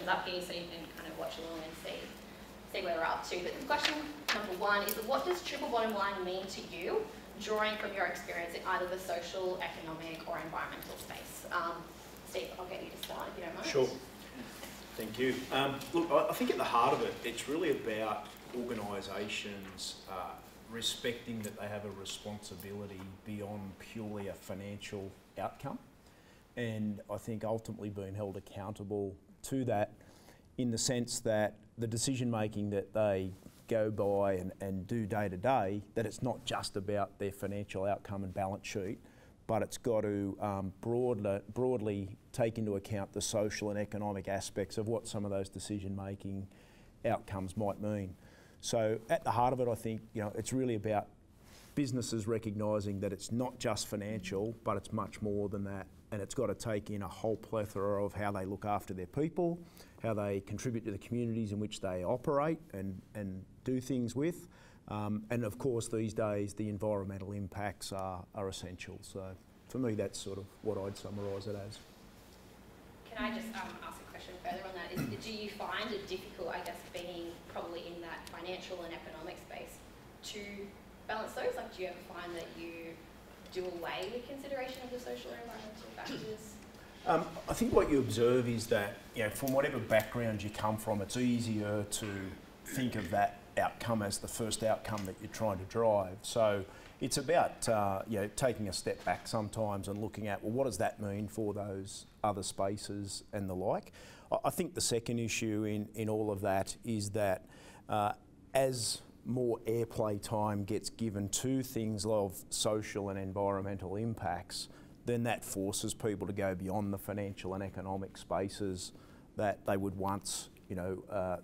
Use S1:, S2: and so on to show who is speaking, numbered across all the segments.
S1: questions up here so you can kind of watch along and see where we're up to. But question number one is, what does triple bottom line mean to you, drawing from your experience in either the social, economic or environmental space? Steve, I'll get you to start if you don't mind.
S2: Sure. Thank you. Look, I think at the heart of it, it's really about organisations respecting that they have a responsibility beyond purely a financial outcome, and I think ultimately being held accountable to that, in the sense that the decision making that they go by and do day to day, that it's not just about their financial outcome and balance sheet, but it's got to broadly take into account the social and economic aspects of what some of those decision making outcomes might mean. So at the heart of it, I think, it's really about businesses recognising that it's not just financial, but it's much more than that, and it's got to take in a whole plethora of how they look after their people, how they contribute to the communities in which they operate and do things with, and of course these days the environmental impacts are essential. So for me, that's sort of what I'd summarise it as.
S1: Can I just ask a question further on that? Do you find it difficult, I guess, being probably in that financial and economic space to balance those? Like, do you ever find that you do away with consideration of the social and environmental factors?
S2: I think what you observe is that, from whatever background you come from, it's easier to think of that outcome as the first outcome that you're trying to drive. So it's about taking a step back sometimes and looking at, well, what does that mean for those other spaces and the like. I think the second issue in all of that is that as more airplay time gets given to things of social and environmental impacts, then that forces people to go beyond the financial and economic spaces that they would once,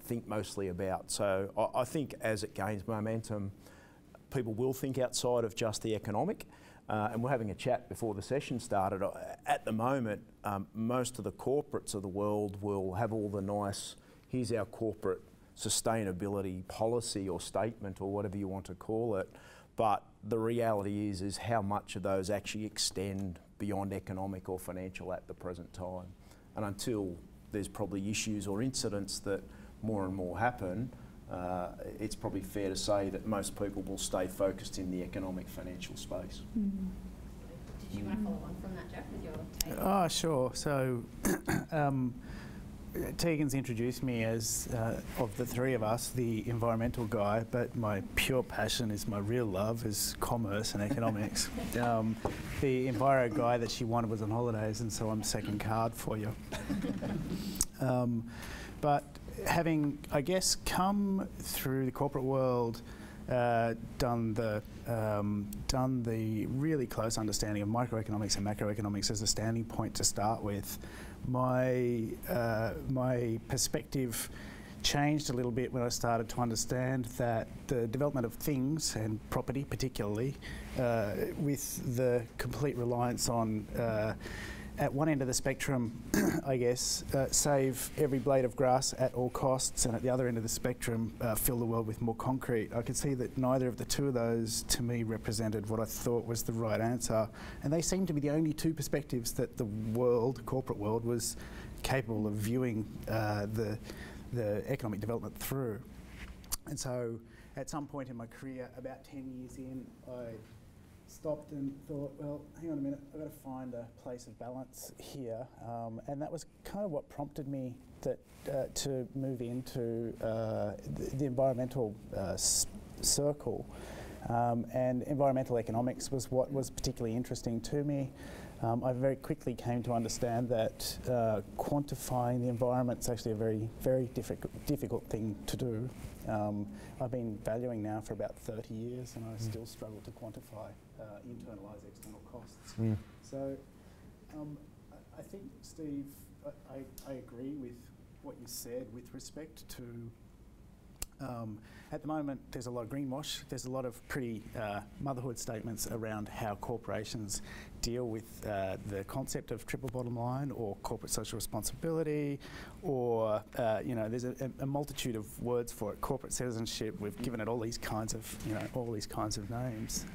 S2: think mostly about. So I think as it gains momentum, people will think outside of just the economic. And we're having a chat before the session started. At the moment, most of the corporates of the world will have all the nice, here's our corporate sustainability policy or statement or whatever you want to call it. But the reality is how much of those actually extend beyond economic or financial at the present time. And until there's probably issues or incidents that more and more happen, it's probably fair to say that most people will stay focused in the economic financial space.
S1: Mm-hmm. Did you want to follow on from that, Jeff, with your take?
S3: Oh, sure. So Tegan's introduced me as, of the three of us, the environmental guy, but my pure passion is, my real love is commerce and economics. The enviro guy that she wanted was on holidays, and so I'm second card for you. But having, I guess, come through the corporate world, done the really close understanding of microeconomics and macroeconomics as a standing point to start with, my perspective changed a little bit when I started to understand that the development of things, and property particularly, with the complete reliance on at one end of the spectrum, I guess, save every blade of grass at all costs, and at the other end of the spectrum, fill the world with more concrete. I could see that neither of the two of those, to me, represented what I thought was the right answer. And they seemed to be the only two perspectives that the world, corporate world, was capable of viewing the economic development through. And so, at some point in my career, about 10 years in, I stopped and thought, well, hang on a minute, I've got to find a place of balance here. And that was kind of what prompted me to move into the environmental circle. And environmental economics was what was particularly interesting to me. I very quickly came to understand that quantifying the environment is actually a very, very difficult thing to do. I've been valuing now for about 30 years, and I still struggle to quantify internalise external costs. So I think, Steve, I agree with what you said with respect to at the moment there's a lot of greenwash, there's a lot of pretty motherhood statements around how corporations deal with the concept of triple bottom line or corporate social responsibility, or there's a multitude of words for it. Corporate citizenship, we've given it all these kinds of names.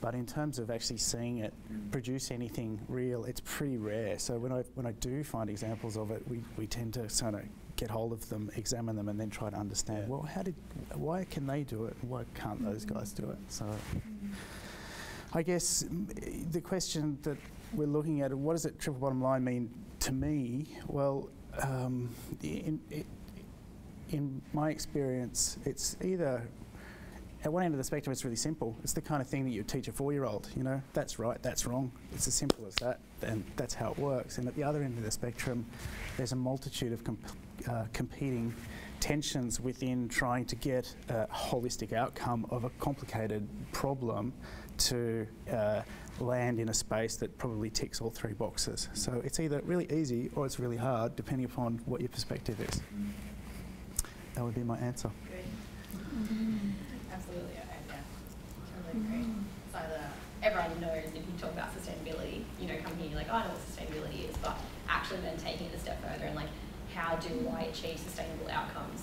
S3: But in terms of actually seeing it produce anything real, it's pretty rare. So when I do find examples of it, we tend to sort of get hold of them, examine them, and then try to understand, well, why can they do it? Why can't those guys do it? So I guess the question that we're looking at, what does it triple bottom line mean to me? Well, in my experience, it's either, at one end of the spectrum, it's really simple. It's the kind of thing that you teach a 4-year-old, you know, that's right, that's wrong. It's as simple as that, and that's how it works. And at the other end of the spectrum, there's a multitude of competing tensions within trying to get a holistic outcome of a complicated problem to land in a space that probably ticks all 3 boxes. So it's either really easy or it's really hard, depending upon what your perspective is. That would be my answer.
S1: Absolutely, yeah, totally agree. It's either everyone knows if you talk about sustainability, you know, come here, you're like, oh, I know what sustainability is, but actually then taking it a step further and like, how do I achieve sustainable outcomes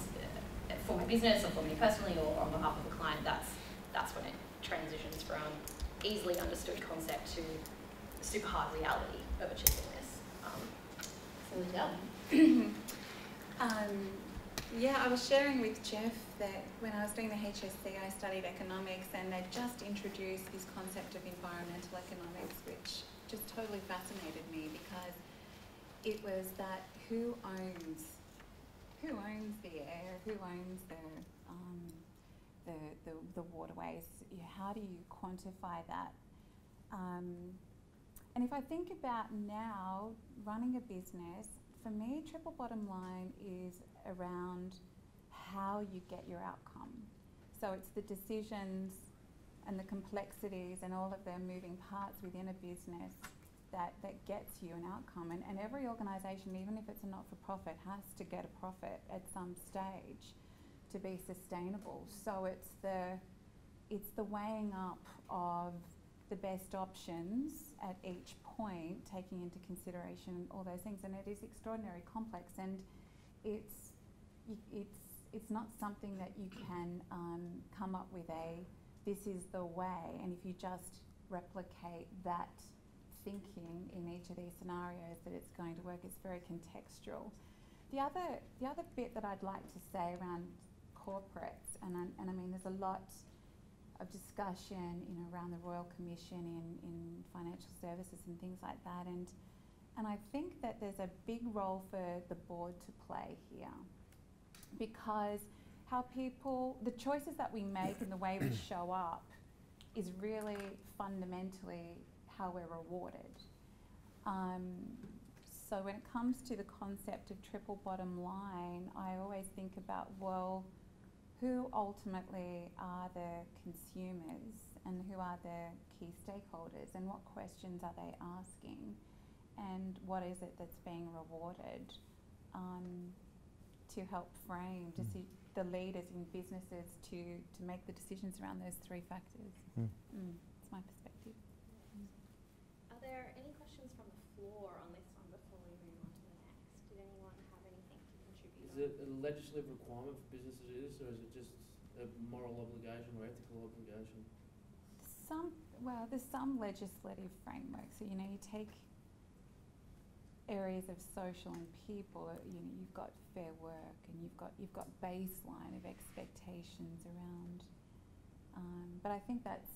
S1: for my business or for me personally or on behalf of a client? That's when it transitions from easily understood concept to the super hard reality of achieving this. So Lindell.
S4: Yeah, I was sharing with Jeff that when I was doing the HSC, I studied economics, and they just introduced this concept of environmental economics, which just totally fascinated me, because it was that who owns the air, who owns the waterways, how do you quantify that? And if I think about now running a business, for me, triple bottom line is around how you get your outcome. So it's the decisions and the complexities and all of the moving parts within a business that gets you an outcome. And every organisation, even if it's a not-for-profit, has to get a profit at some stage to be sustainable. So it's the weighing up of the best options at each point, taking into consideration all those things, and it is extraordinarily complex, and it's not something that you can come up with this is the way, and if you just replicate that thinking in each of these scenarios that it's going to work. It's very contextual. The other bit that I'd like to say around corporates, and I mean there's a lot of discussion, you know, around the Royal Commission in financial services and things like that, and I think that there's a big role for the board to play here, because the choices that we make and the way we show up is really fundamentally how we're rewarded. So when it comes to the concept of triple bottom line, I always think about, well, who ultimately are the consumers and who are the key stakeholders, and what questions are they asking, and what is it that's being rewarded, to help frame the leaders in businesses to make the decisions around those 3 factors. It's my perspective.
S1: Are there any questions from the floor on this one before we move on to the next? Did anyone have anything to contribute?
S5: Is it a legislative requirement for businesses to do this, or is it just a moral obligation or ethical obligation?
S4: There's some legislative frameworks. So, you know, you take areas of social and people, you know, you've got fair work, and you've got baseline of expectations around, but I think that's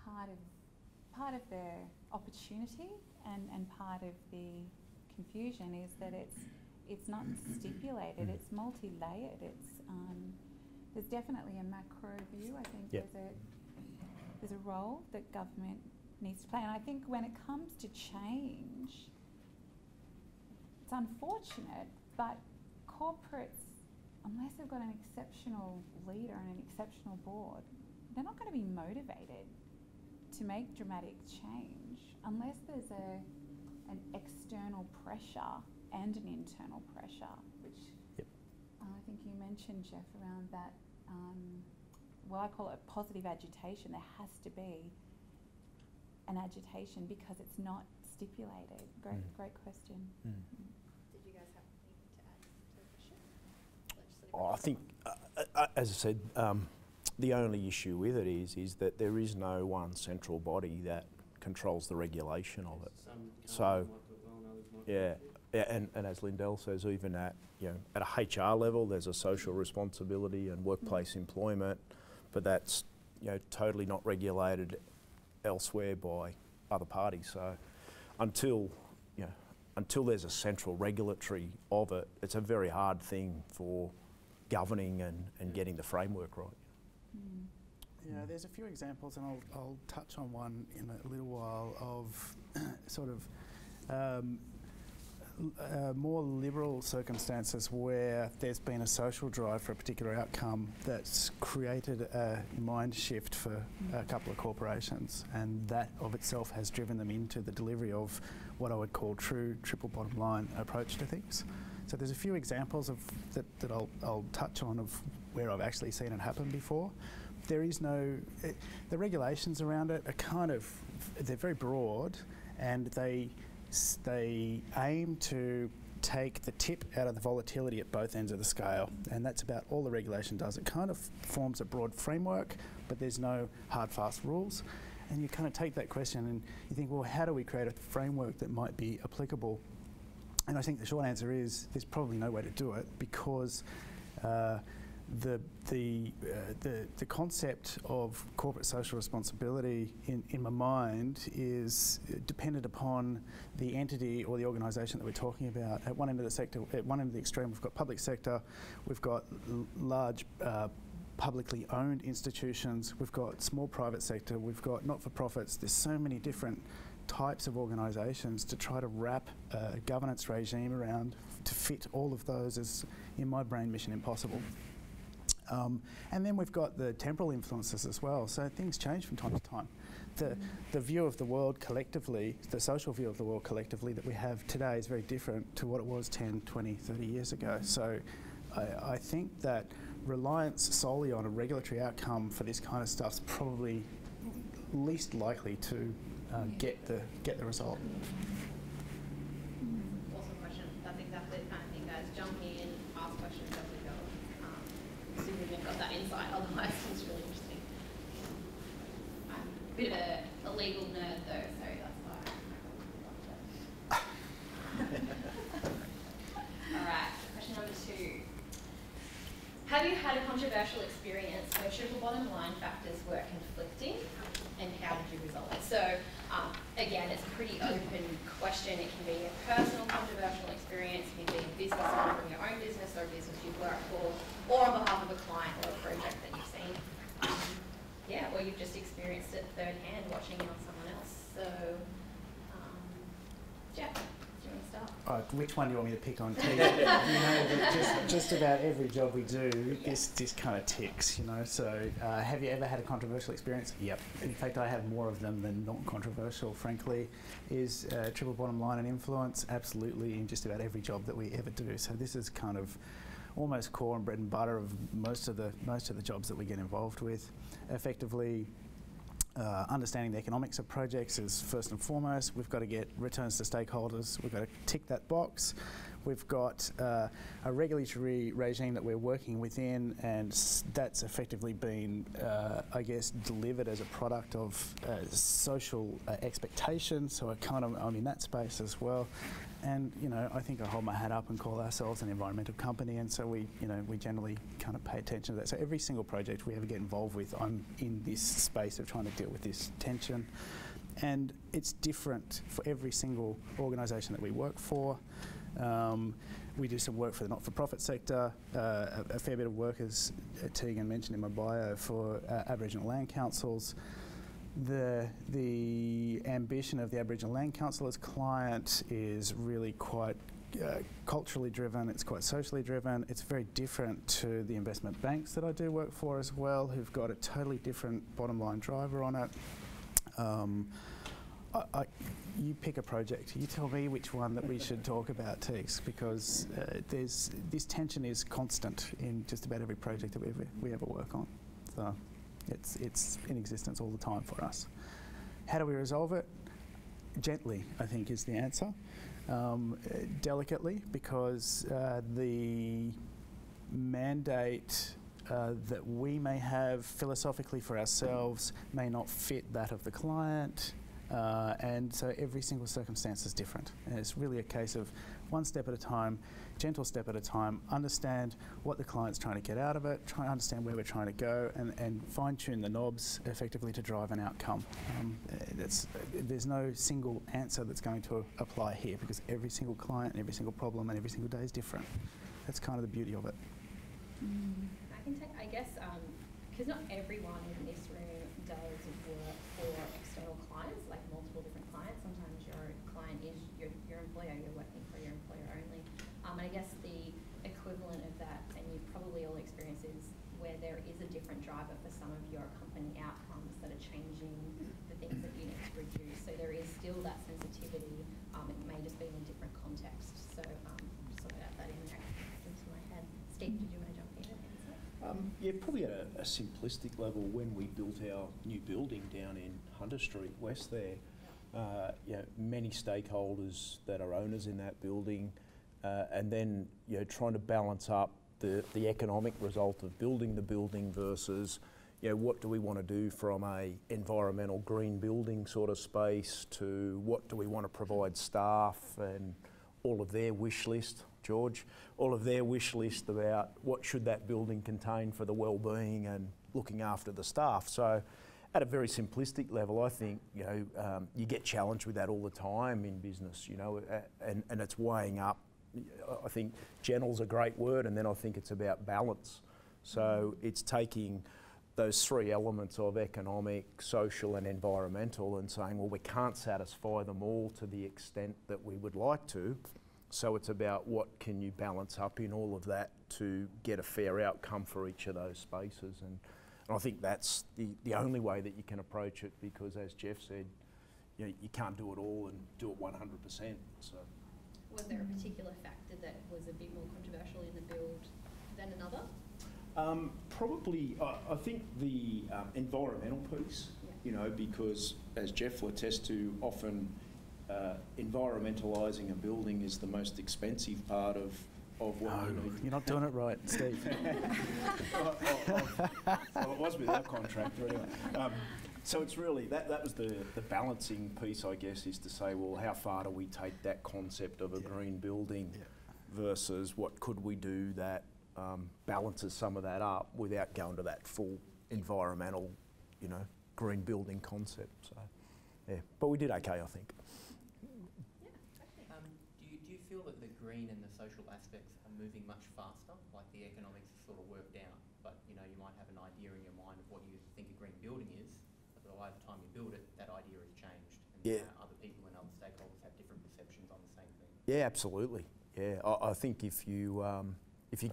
S4: part of the opportunity and part of the confusion is that it's not stipulated, it's multi-layered. There's definitely a macro view. I think there's a role that government needs to play, and I think when it comes to change, it's unfortunate, but corporates, unless they've got an exceptional leader and an exceptional board, they're not going to be motivated to make dramatic change unless there's an external pressure and an internal pressure, which I think you mentioned, Jeff, around that, I call it positive agitation. There has to be an agitation because it's not stipulated. Great question.
S1: Did you guys have anything to add to the question?
S2: I think, as I said, the only issue with it is that there is no one central body that controls the regulation of it.
S5: Some
S2: So,
S5: companies might do it well and others might
S2: Yeah,
S5: not.
S2: yeah, and as Lindell says, even at at a HR level, there's a social responsibility and workplace employment, but that's totally not regulated elsewhere by other parties. So until there's a central regulatory of it, it's a very hard thing for governing and getting the framework right.
S3: Yeah, there's a few examples, and I'll touch on one in a little while of sort of more liberal circumstances where there's been a social drive for a particular outcome that's created a mind shift for a couple of corporations, and that of itself has driven them into the delivery of what I would call true triple bottom line approach to things. So there's a few examples of that I'll touch on of where I've actually seen it happen before. There is no, the regulations around it are they're very broad, and they aim to take the tip out of the volatility at both ends of the scale, and that's about all the regulation does. It kind of forms a broad framework, but there's no hard, fast rules. And you kind of take that question and you think, well, how do we create a framework that might be applicable? And I think the short answer is there's probably no way to do it, because the concept of corporate social responsibility in my mind is dependent upon the entity or the organisation that we're talking about. At one end of the sector, at one end of the extreme, we've got public sector, we've got large publicly owned institutions, we've got small private sector, we've got not-for-profits. There's so many different types of organisations to try to wrap a governance regime around to fit all of those is, in my brain, mission impossible. And then we've got the temporal influences as well, so things change from time to time. The view of the world collectively, the social view of the world collectively that we have today is very different to what it was 10, 20, 30 years ago. So I think that reliance solely on a regulatory outcome for this kind of stuff is probably least likely to get the result.
S1: Awesome question. That's exactly the kind of thing, guys. Jump in, ask questions as we go. So we've got that insight, otherwise it's really interesting. I'm a bit of a legal nerd though, so that's why I loved it. Alright, question number 2. Have you had a controversial experience where triple bottom line factors were conflicting, and how did you resolve it? So again, it's a pretty open question. It can be a personal controversial experience, it can be a business from your own business or a business you've worked for, or on behalf of a client or a project that you've seen. Or you've just experienced it third hand watching it on someone else. So, Jeff, do you want to start?
S3: Which one do you want me to pick on? You know that just about every job we do, this kind of ticks, So have you ever had a controversial experience? Yep. In fact, I have more of them than non-controversial, frankly. Is triple bottom line and influence? Absolutely, in just about every job that we ever do. So this is kind of almost core and bread and butter of most of the jobs that we get involved with. Effectively, understanding the economics of projects is first and foremost. We've got to get returns to stakeholders. We've got to tick that box. We've got a regulatory regime that we're working within, and that's effectively been, I guess, delivered as a product of social expectations. So I'm in that space as well. And I think I hold my hat up and call ourselves an environmental company, and so we generally kind of pay attention to that. So every single project we ever get involved with, I'm in this space of trying to deal with this tension, and it's different for every single organisation that we work for. We do some work for the not-for-profit sector, a fair bit of work, as Tegan mentioned in my bio, for Aboriginal land councils. The ambition of the Aboriginal Land Council as client is really quite culturally driven, it's quite socially driven. It's very different to the investment banks that I do work for as well, who've got a totally different bottom line driver on it. You pick a project, you tell me which one that we should talk about, Tex, because this tension is constant in just about every project that we ever work on. So it's in existence all the time for us. How do we resolve it? Gently, I think, is the answer. Delicately, because the mandate that we may have philosophically for ourselves may not fit that of the client. And so every single circumstance is different. And it's really a case of one step at a time, gentle step at a time, understand what the client's trying to get out of it, try and understand where we're trying to go, and fine-tune the knobs effectively to drive an outcome. There's no single answer that's going to apply here, because every single client and every single problem and every single day is different. That's kind of the beauty of it.
S1: I can take, I guess, because not everyone in this room does work for external clients, like multiple different clients. Sometimes your client is your employer, you're working for your employer only. And I guess the equivalent of that, and you probably all experience, is where there is a different driver for some of your company outcomes that are changing the things that you need to reduce. So there is still that sensitivity. It may just be in a different context. So sort of add that in there into my head. Steve, did you want to jump in?
S2: Yeah, probably at a simplistic level, when we built our new building down in Hunter Street West there, many stakeholders that are owners in that building, and then trying to balance up the economic result of building the building versus what do we want to do from a environmental green building sort of space to what do we want to provide staff, and all of their wish list, George, all of their wish list about what should that building contain for the well-being and looking after the staff. So at a very simplistic level, I think, you get challenged with that all the time in business, and it's weighing up. I think gentle's a great word, and then I think it's about balance. So it's taking those three elements of economic, social and environmental and saying, well, we can't satisfy them all to the extent that we would like to. So it's about what can you balance up in all of that to get a fair outcome for each of those spaces. And I think that's the only way that you can approach it, because as Jeff said, you can't do it all and do it 100%. So,
S1: was there a particular factor that was a bit more controversial in the build than another?
S2: Probably, I think the environmental piece, because as Jeff will attest to, often environmentalising a building is the most expensive part of what you need.
S3: You're not doing it right, Steve.
S2: Well, it was with our contractor anyway. So it's really, that was the balancing piece, I guess, is to say, well, how far do we take that concept of a green building versus what could we do that balances some of that up without going to that full environmental, green building concept. So, yeah, but we did okay, I think.
S6: Do you feel that the green and the social aspects are moving much faster? Like the economics is sort of worked out, but you might have an idea in your mind of what you think a green building is, but by the time you build it, that idea has changed, and other people and other stakeholders have different perceptions on the same thing. Yeah,
S2: absolutely. Yeah, I think if you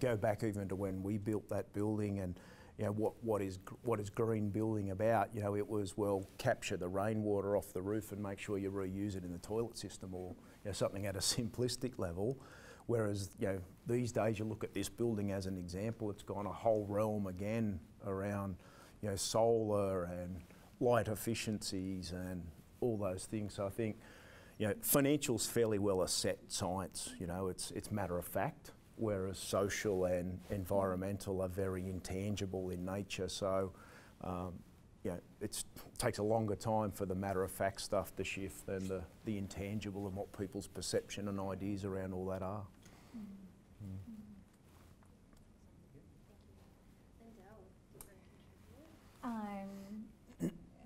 S2: go back even to when we built that building, and what is green building about? It was, well, capture the rainwater off the roof and make sure you reuse it in the toilet system, or something at a simplistic level. Whereas these days you look at this building as an example, it's gone a whole realm again around solar and light efficiencies and all those things. So I think financial's fairly well a set science. It's matter of fact. Whereas social and environmental are very intangible in nature. So, it takes a longer time for the matter-of-fact stuff to shift than the intangible and what people's perception and ideas around all that are.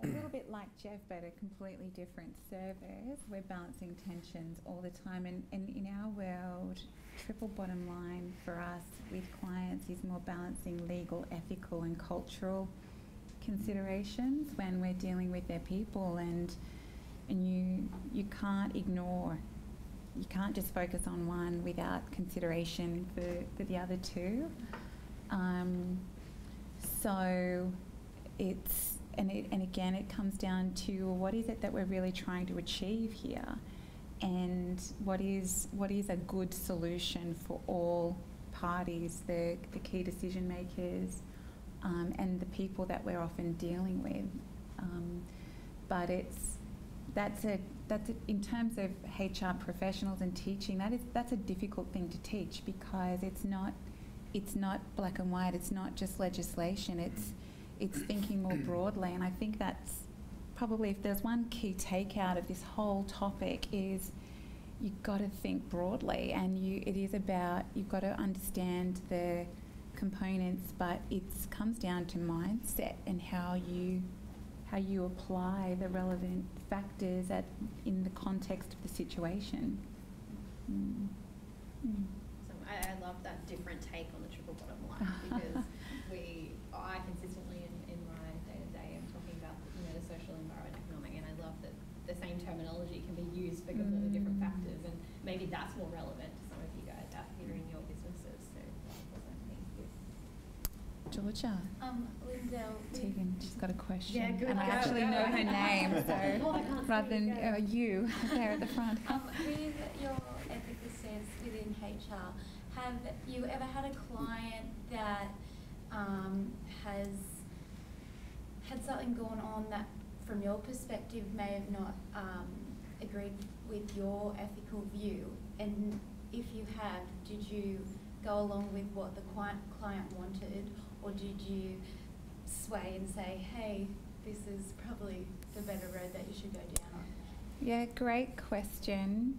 S4: A little bit like Jeff, but a completely different service. We're balancing tensions all the time, and in our world, triple bottom line for us with clients is more balancing legal, ethical and cultural considerations when we're dealing with their people, and you can't ignore, you can't just focus on one without consideration for the other two. So it's, and again it comes down to what is it that we're really trying to achieve here, and what is a good solution for all parties, the key decision makers, and the people that we're often dealing with. But that's in terms of HR professionals and teaching, that's a difficult thing to teach, because it's not it's not black and white. It's not just legislation. It's thinking more broadly, and I think that's probably, if there's one key takeout of this whole topic, is you've got to think broadly, and it is about, you've got to understand the components, but it comes down to mindset and how you apply the relevant factors in the context of the situation.
S1: So I love that different take on the triple bottom line, because I consistently in my day-to-day am talking about, the social, environment, economic, and I love that the same terminology can be used for completely different factors, and maybe that's more relevant to some of you guys out here in your businesses. So thank you.
S4: Georgia.
S7: Lindell.
S4: Tegan, she's got a question.
S1: Yeah, good.
S4: And I actually know her name, so rather than you there at the front.
S7: With your ethical sense within HR, have you ever had a client that has had something going on that, from your perspective, may have not agreed with your ethical view? And if you have, did you go along with what the client wanted, or did you sway and say, hey, this is probably the better road that you should go down on?
S4: Yeah, great question.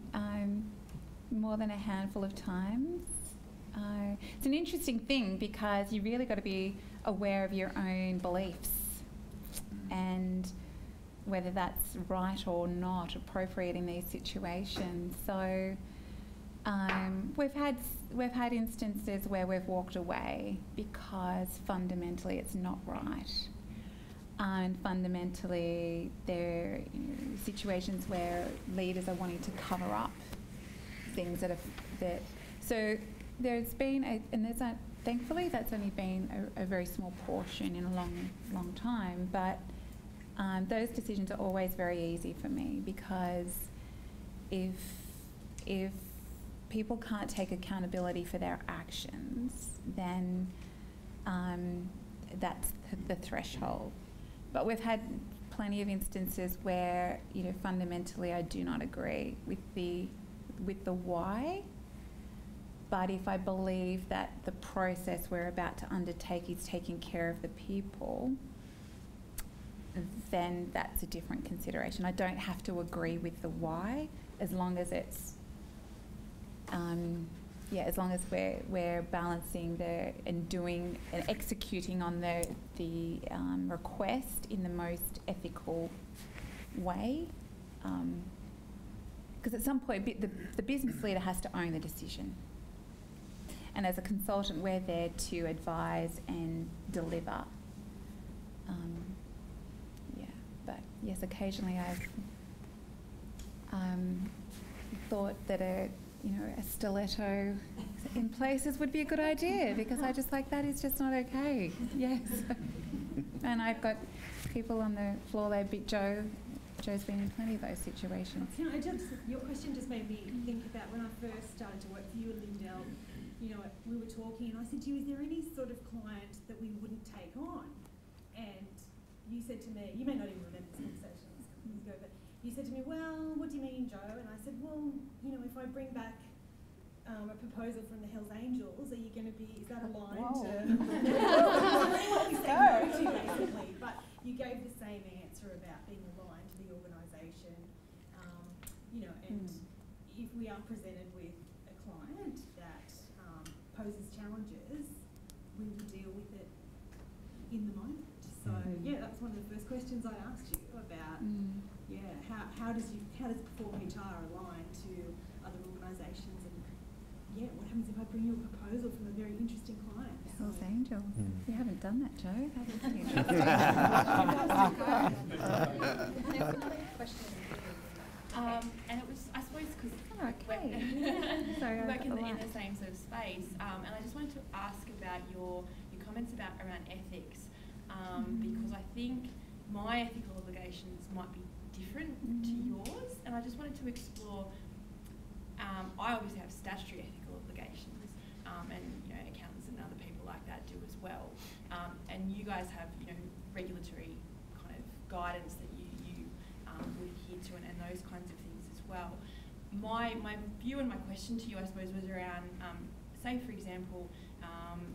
S4: More than a handful of times. It's an interesting thing, because you really got to be aware of your own beliefs and whether that's right or not appropriate in these situations. So we've had instances where we've walked away because fundamentally it's not right, and fundamentally there are situations where leaders are wanting to cover up things so there's been thankfully that's only been a very small portion in a long time, but those decisions are always very easy for me, because if people can't take accountability for their actions, then that's the threshold. But we've had plenty of instances where fundamentally I do not agree with the why. But if I believe that the process we're about to undertake is taking care of the people, then that's a different consideration. I don't have to agree with the why, as long as it's, as long as we're balancing and doing and executing on the request in the most ethical way. Because at some point, the business leader has to own the decision. And as a consultant, we're there to advise and deliver. But yes, occasionally I've thought that a stiletto in places would be a good idea, because I just that is just not okay. Yes. And I've got people on the floor, they beat Joe. Joe's been in plenty of those situations.
S8: Your question just made me think about when I first started to work for you at Lindell. We were talking, and I said to you, is there any sort of client that we wouldn't take on? And you said to me, you may not even remember this conversation, it was a couple years ago, but you said to me, well, what do you mean, Joe? And I said, well, if I bring back a proposal from the Hells Angels, are you going to be, is that aligned to what we said no to, basically? But you gave the same answer about being aligned to the organisation, and if we are presented with a client that poses challenges, we will deal with it in the moment. So that's one of the first questions I asked you about. How does Perform HR align to other organisations, and what happens if I bring you a proposal from a very interesting client?
S4: Hells Angels. You haven't done that, Joe. That was interesting.
S1: There's another question.
S9: And it was, I suppose, because
S4: Sorry,
S9: we work in the same sort of space, and I just wanted to ask about your comments around ethics, because I think my ethical obligations might be different to yours, and I just wanted to explore. I obviously have statutory ethical obligations, and accountants and other people like that do as well, and you guys have regulatory kind of guidance that you would adhere to, and those kinds of things as well. My view and my question to you, I suppose, was around say for example,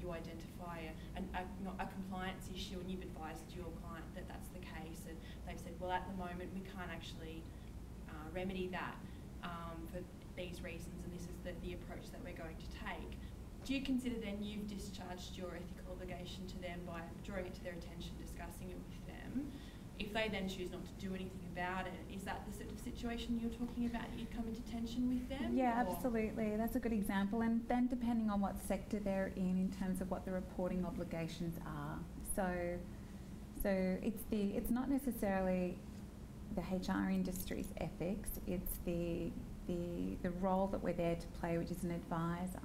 S9: you identify a compliance issue and you've advised your client that that's the case, and they've said, well, at the moment we can't actually remedy that for these reasons, and this is the approach that we're going to take. Do you consider then you've discharged your ethical obligation to them by drawing it to their attention, discussing it with them? If they then choose not to do anything about it, is that the sort of situation you're talking about? You'd come into tension with them?
S4: Yeah,
S9: or?
S4: absolutely. That's a good example. And then depending on what sector they're in terms of what the reporting obligations are. So it's not necessarily the HR industry's ethics. It's the role that we're there to play, which is an advisor.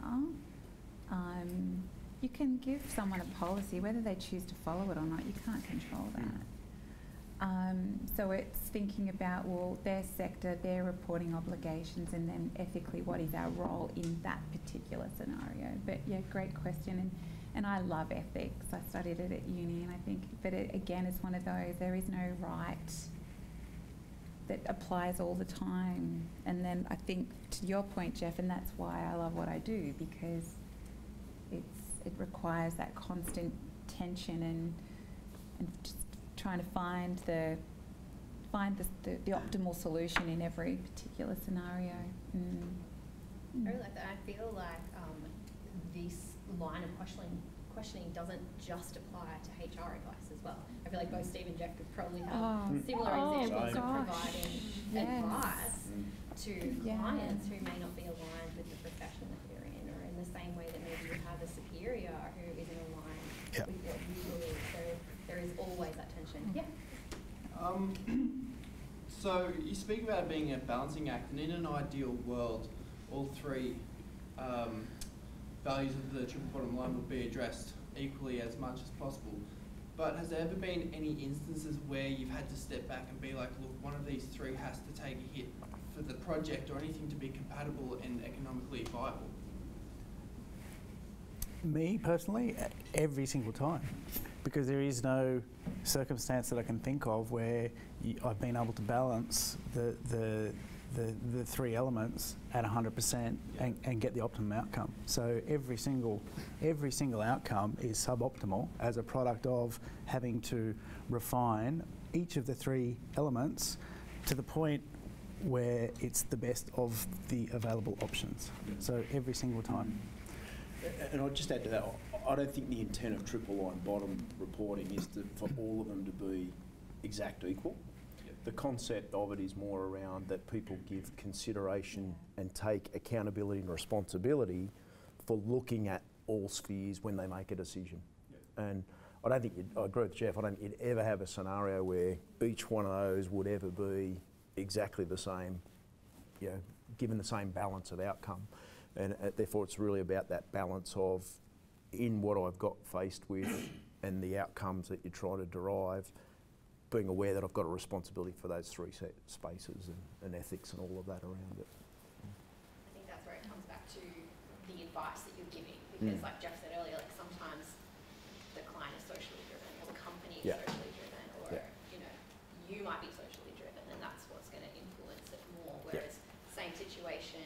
S4: You can give someone a policy, whether they choose to follow it or not. You can't control that. So it's thinking about, well, their sector, their reporting obligations, and then ethically, what is our role in that particular scenario? But yeah, great question. And I love ethics. I studied it at uni, and I think, but it, again, it's one of those, there is no right that applies all the time. And then I think, to your point, Jeff, and that's why I love what I do, because it requires that constant tension and just trying to find the optimal solution in every particular scenario.
S1: I really like that. I feel like this line of questioning doesn't just apply to HR advice as well. I feel like both Steve and Jeff could probably have similar examples of providing advice to clients who may not be aligned with the profession that they're in, or in the same way that maybe you have a superior who isn't aligned with what you believe. So there is always that tension. Yeah.
S10: So you speak about it being a balancing act, and in an ideal world, all three values of the triple bottom line would be addressed equally as much as possible. But has there ever been any instances where you've had to step back and be like, look, one of these three has to take a hit for the project or anything to be compatible and economically viable?
S3: Me personally, every single time, because there is no circumstance that I can think of where I've been able to balance the three elements at 100% and get the optimum outcome. So every single outcome is suboptimal as a product of having to refine each of the three elements to the point where it's the best of the available options. So every single time.
S2: And I'll just add to that, I don't think the intent of triple line bottom reporting is for all of them to be exact equal. The concept of it is more around that people give consideration and take accountability and responsibility for looking at all spheres when they make a decision. And I don't think, I agree with Jeff, I don't think you'd ever have a scenario where each one of those would ever be exactly the same, given the same balance of outcome. And therefore it's really about that balance of, in what I've got faced with and the outcomes that you're trying to derive, being aware that I've got a responsibility for those three spaces and ethics and all of that around it.
S1: I think that's where it comes back to the advice that you're giving, because like Jeff said earlier, like sometimes the client is socially driven, or the company is socially driven, or you might be socially driven, and that's what's going to influence it more. Whereas same situation,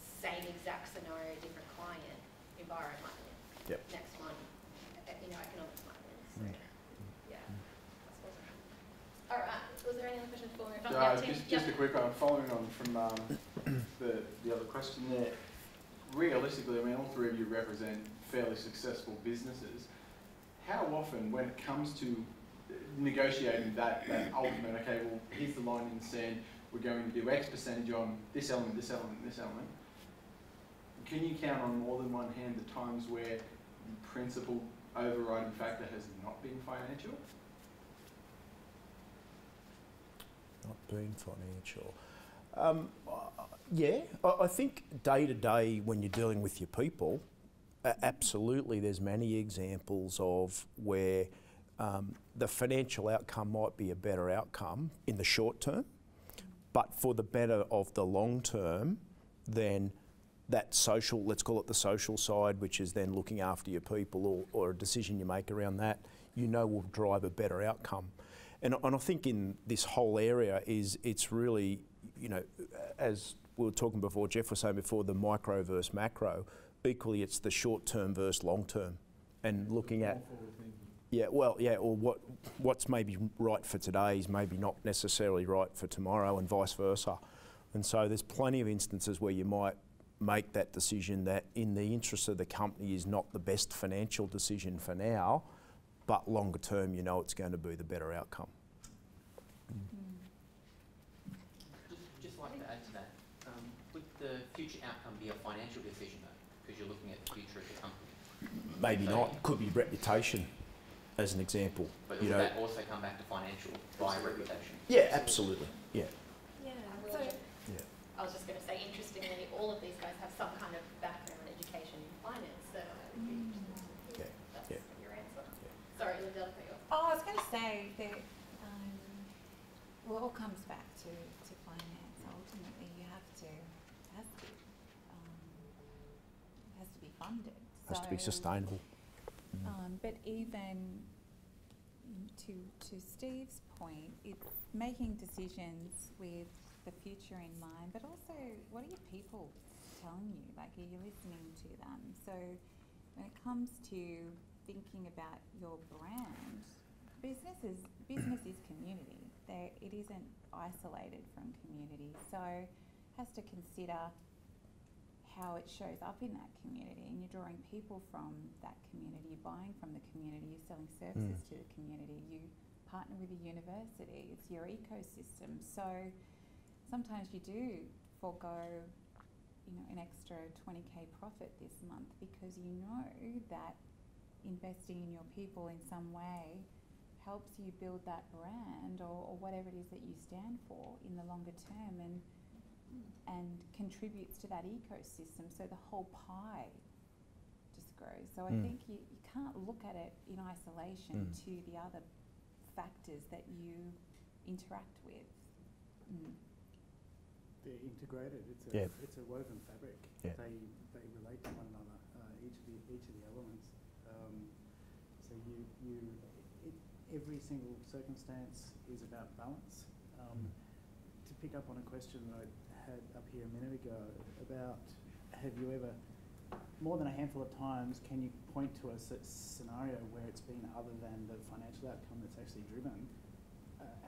S1: same exact scenario, different client, environment might win. Next one, economics might win. So, that's awesome. All right, was there any other questions for me?
S11: Just a quick one, following on from the other question there. Realistically, I mean, all three of you represent fairly successful businesses. How often, when it comes to negotiating that ultimate, okay, well, here's the line in the sand, we're going to do X percentage on this element, this element, this element, can you count on more than one hand the times where the principal overriding factor has not been financial?
S2: Not being financial. I think day to day when you're dealing with your people, absolutely there's many examples of where the financial outcome might be a better outcome in the short term, but for the better of the long term, then that social, let's call it the social side, which is then looking after your people or a decision you make around that, will drive a better outcome. And I think in this whole area it's really, as we were talking before, Jeff was saying before, the micro versus macro. Equally, it's the short term versus long term, and looking at or what's maybe right for today is maybe not necessarily right for tomorrow, and vice versa. And so there's plenty of instances where you might make that decision that in the interest of the company is not the best financial decision for now, but longer term, you know it's going to be the better outcome.
S6: Just like to add to that, would the future outcome be a financial decision though? Because you're looking at the future of the company.
S2: Maybe
S6: So
S2: not. Could be reputation, as an example.
S6: But
S2: you
S6: would
S2: know.
S6: that also come back to financial via reputation?
S2: Yeah, absolutely. Yeah.
S7: Yeah.
S1: I
S7: So
S1: I was just going to say, interestingly, all of these guys have some kind of background education in finance, so I'd be interested to hear that's your answer. Sorry, Lindell, for yours.
S4: Oh, I was going to say that, well, it all comes back to finance. Ultimately, it has to be funded.
S2: Has to be sustainable.
S4: But even to Steve's point, it's making decisions with the future in mind, but also what are your people telling you? Like, are you listening to them? So when it comes to thinking about your brand, business is community. It isn't isolated from community. So it has to consider how it shows up in that community, and you're drawing people from that community, you're buying from the community, you're selling services to the community, you partner with a university, it's your ecosystem. So sometimes you do forego, an extra 20k profit this month because you know that investing in your people in some way helps you build that brand or whatever it is that you stand for in the longer term, and contributes to that ecosystem, so the whole pie just grows. So I think you can't look at it in isolation to the other factors that you interact with.
S3: They're integrated. It's a woven fabric.
S2: Yeah.
S3: They relate to one another. Each of the elements. So every single circumstance is about balance. To pick up on a question that I had up here a minute ago about, have you ever, more than a handful of times, can you point to a scenario where it's been other than the financial outcome that's actually driven?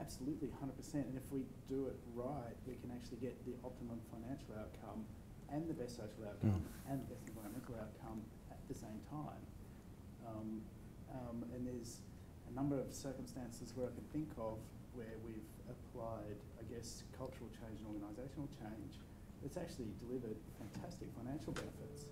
S3: Absolutely, 100%. And if we do it right, we can actually get the optimum financial outcome and the best social outcome and the best environmental outcome at the same time. And there's a number of circumstances where I can think of where we've applied, I guess, cultural change and organisational change that's actually delivered fantastic financial benefits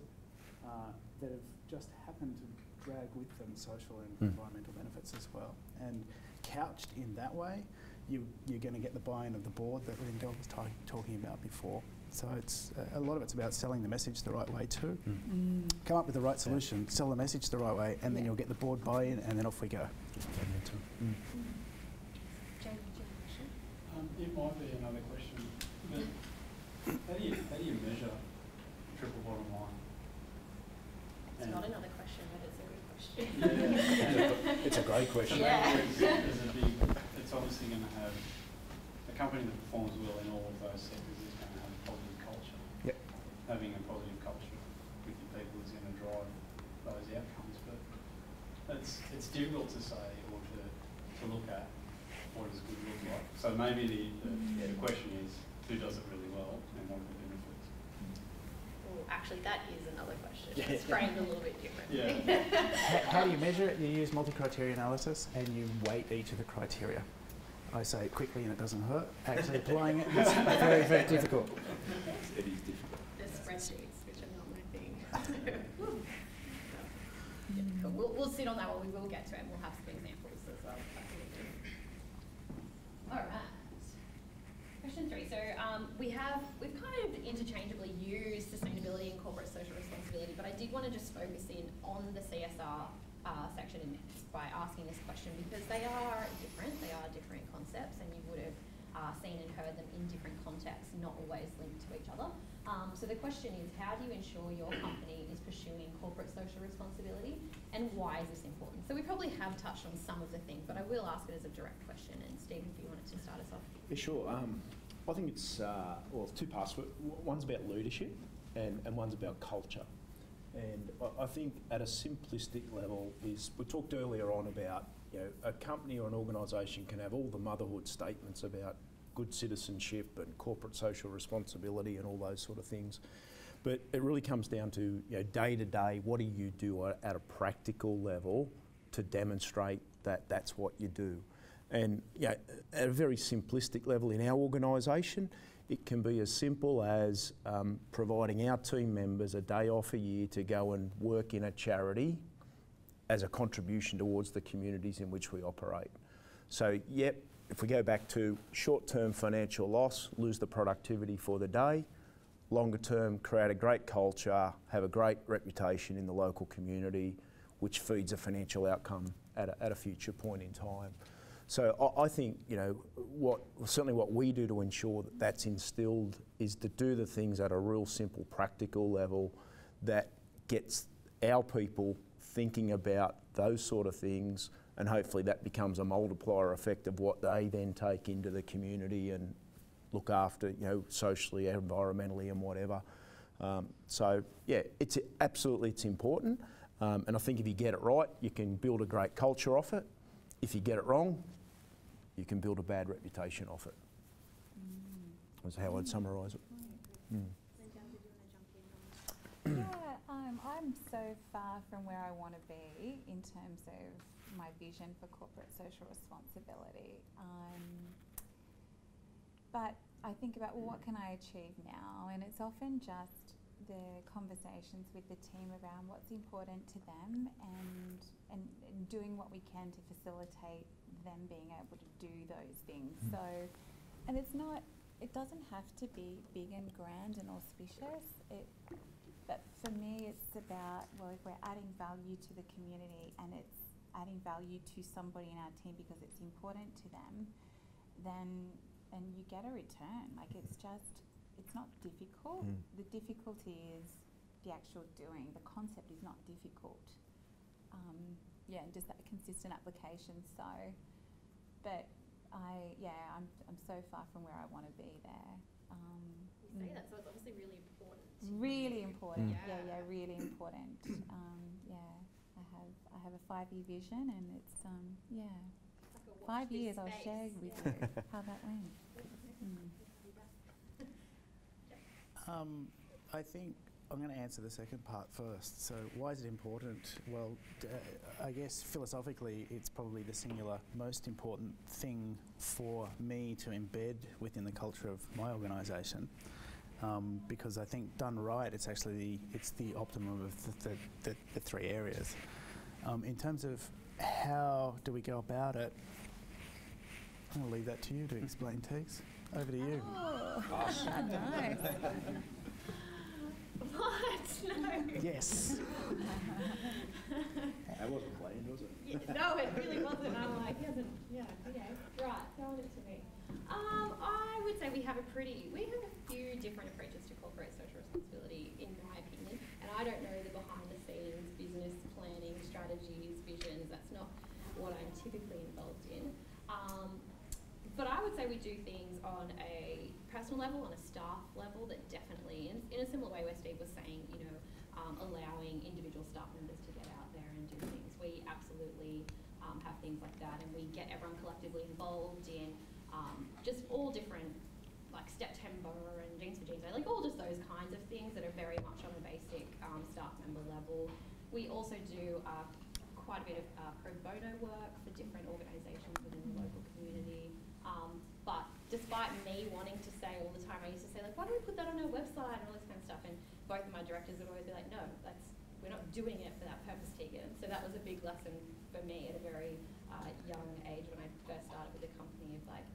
S3: that have just happened to drag with them social and environmental benefits as well. And couched in that way, you're going to get the buy-in of the board that Lindell was talking about before. So it's a lot of it's about selling the message the right way too. Come up with the right solution, sell the message the right way, and then you'll get the board buy-in, and then off we go.
S12: It might be another question, but how do you measure triple bottom line?
S1: It's not another question, but it's a good question.
S12: Yeah.
S2: It's a great question.
S12: It's obviously going to have a company that performs well in all of those sectors is going to have a positive culture.
S2: Yep.
S12: Having a positive culture with your people is going to drive those outcomes, but it's difficult to say or to look at what does good look like. So maybe the question is, who does it really well and what are the benefits?
S1: Well, actually, that is another question. It's framed a little bit differently.
S3: Yeah. How do you measure it? You use multi-criteria analysis and you weight each of the criteria. I say it quickly and it doesn't hurt. Actually applying it is very, very difficult.
S2: It is difficult.
S1: The spreadsheets, which are not my thing. Cool. We'll sit on that one. We will get to it and we'll have some examples as well. All right. Question 3. So we've kind of interchangeably used sustainability and corporate social responsibility, but I did want to just focus in on the CSR section in this by asking this question because they are different. They are different concepts, and you would have seen and heard them in different contexts, not always linked to each other. So the question is, how do you ensure your company is pursuing corporate social responsibility, and why is this important? So we probably have touched on some of the things, but I will ask it as a direct question. And Steve, if you wanted to start us off.
S2: Yeah, sure. I think it's, well, two parts. One's about leadership and one's about culture. And I think at a simplistic level is, we talked earlier on about, you know, a company or an organisation can have all the motherhood statements about good citizenship and corporate social responsibility and all those sort of things. But it really comes down to, you know, day to day, what do you do at a practical level to demonstrate that that's what you do? And yeah, at a very simplistic level in our organisation, it can be as simple as providing our team members a day off a year to go and work in a charity as a contribution towards the communities in which we operate. So, yep, if we go back to short-term financial loss, lose the productivity for the day, longer term, create a great culture, have a great reputation in the local community, which feeds a financial outcome at a future point in time. So I think, you know, certainly what we do to ensure that that's instilled is to do the things at a real simple, practical level that gets our people thinking about those sort of things, and hopefully that becomes a multiplier effect of what they then take into the community and look after, you know, socially, environmentally and whatever. So yeah, it's important. And I think if you get it right, you can build a great culture off it. If you get it wrong, you can build a bad reputation off it. That's how I'd summarise it.
S4: Yeah, I'm so far from where I want to be in terms of my vision for corporate social responsibility. But I think about, well, what can I achieve now? And it's often just the conversations with the team around what's important to them and doing what we can to facilitate them being able to do those things. So, and it doesn't have to be big and grand and auspicious. But for me, it's about, well, if we're adding value to the community and it's adding value to somebody in our team because it's important to them, then you get a return. Like, it's not difficult. The difficulty is the actual doing. The concept is not difficult. Yeah, and just that consistent application. So, but I'm so far from where I want to be there.
S1: You say that, so it's obviously really important.
S4: Really important. Yeah, really important. Yeah, I have a 5-year vision, and it's yeah.
S1: It's like
S4: 5 years. I'll share with you how that went.
S3: I think I'm going to answer the second part first. So why is it important? Well, I guess philosophically it's probably the singular most important thing for me to embed within the culture of my organisation, because I think done right, it's actually the optimum of the three areas. In terms of how do we go about it, I'm going to leave that to you to explain, Tegs. Over to you.
S4: Oh, nice.
S1: What? No.
S3: Yes.
S2: That wasn't planned, was it?
S1: Yeah, no, it really wasn't. I'm like, he hasn't, yeah, okay, right, tell it to me. I would say we have a few different approaches to corporate social responsibility, in my opinion. And I don't know the behind the scenes business planning, strategies, visions. That's not what I'm typically involved in. But I would say we do things on a personal level, on a staff level, that definitely, in a similar way where Steve was saying, you know, allowing individual staff members to get out there and do things. We absolutely have things like that, and we get everyone collectively involved in just all different, like September and Jeans for Jeans Day, like all just those kinds of things that are very much on a basic staff member level. We also do quite a bit of pro bono work for different organisations within the local community. But despite me wanting to say all the time, I used to say, like, why don't we put that on our website and all this kind of stuff? And both of my directors would always be like, no, we're not doing it for that purpose, Tegan. So that was a big lesson for me at a very young age when I first started with the company, of like,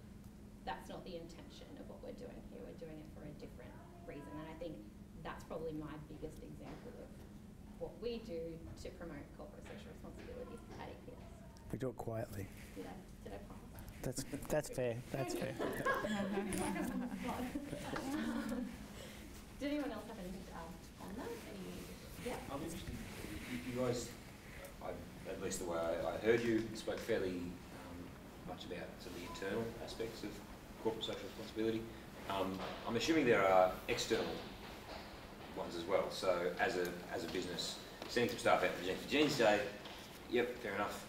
S1: that's not the intention of what we're doing here. We're doing it for a different reason. And I think that's probably my biggest example of what we do to promote corporate social responsibility at EPS.
S3: We do it quietly.
S1: Did I pass?
S3: That's fair. That's fair.
S1: Did anyone else have anything to add on that? Yeah.
S13: I'm interested. You guys, at least the way I heard you, spoke fairly much about sort of the internal aspects of corporate social responsibility. I'm assuming there are external ones as well. So as a business, sending some staff out to present for Jean's Day, yep, fair enough.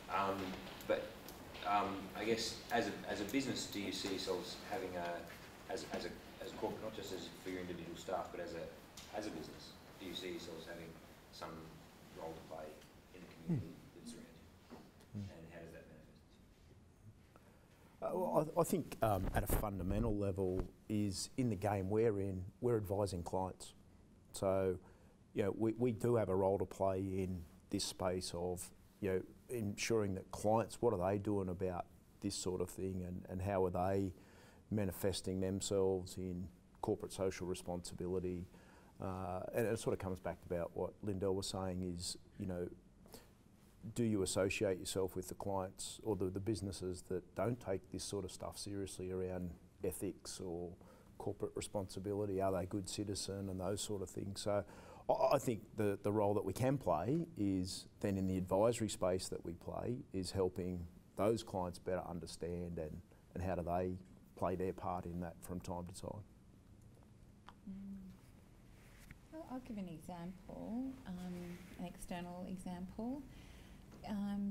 S13: But I guess as a business, do you see yourselves having as a corporate, not just as for your individual staff, but as a business, do you see yourselves having some role to play in the community that's around you? And how does that manifest?
S2: Well, I think at a fundamental level is in the game we're in, we're advising clients. So, we do have a role to play in this space of, ensuring that clients, what are they doing about this sort of thing, and how are they manifesting themselves in corporate social responsibility. And it sort of comes back about what Lindell was saying is, do you associate yourself with the clients or the businesses that don't take this sort of stuff seriously around ethics or corporate responsibility? Are they a good citizen and those sort of things? So I think the role that we can play is then in the advisory space that we play is helping those clients better understand and how do they play their part in that from time to time.
S4: Well, I'll give an example, an external example.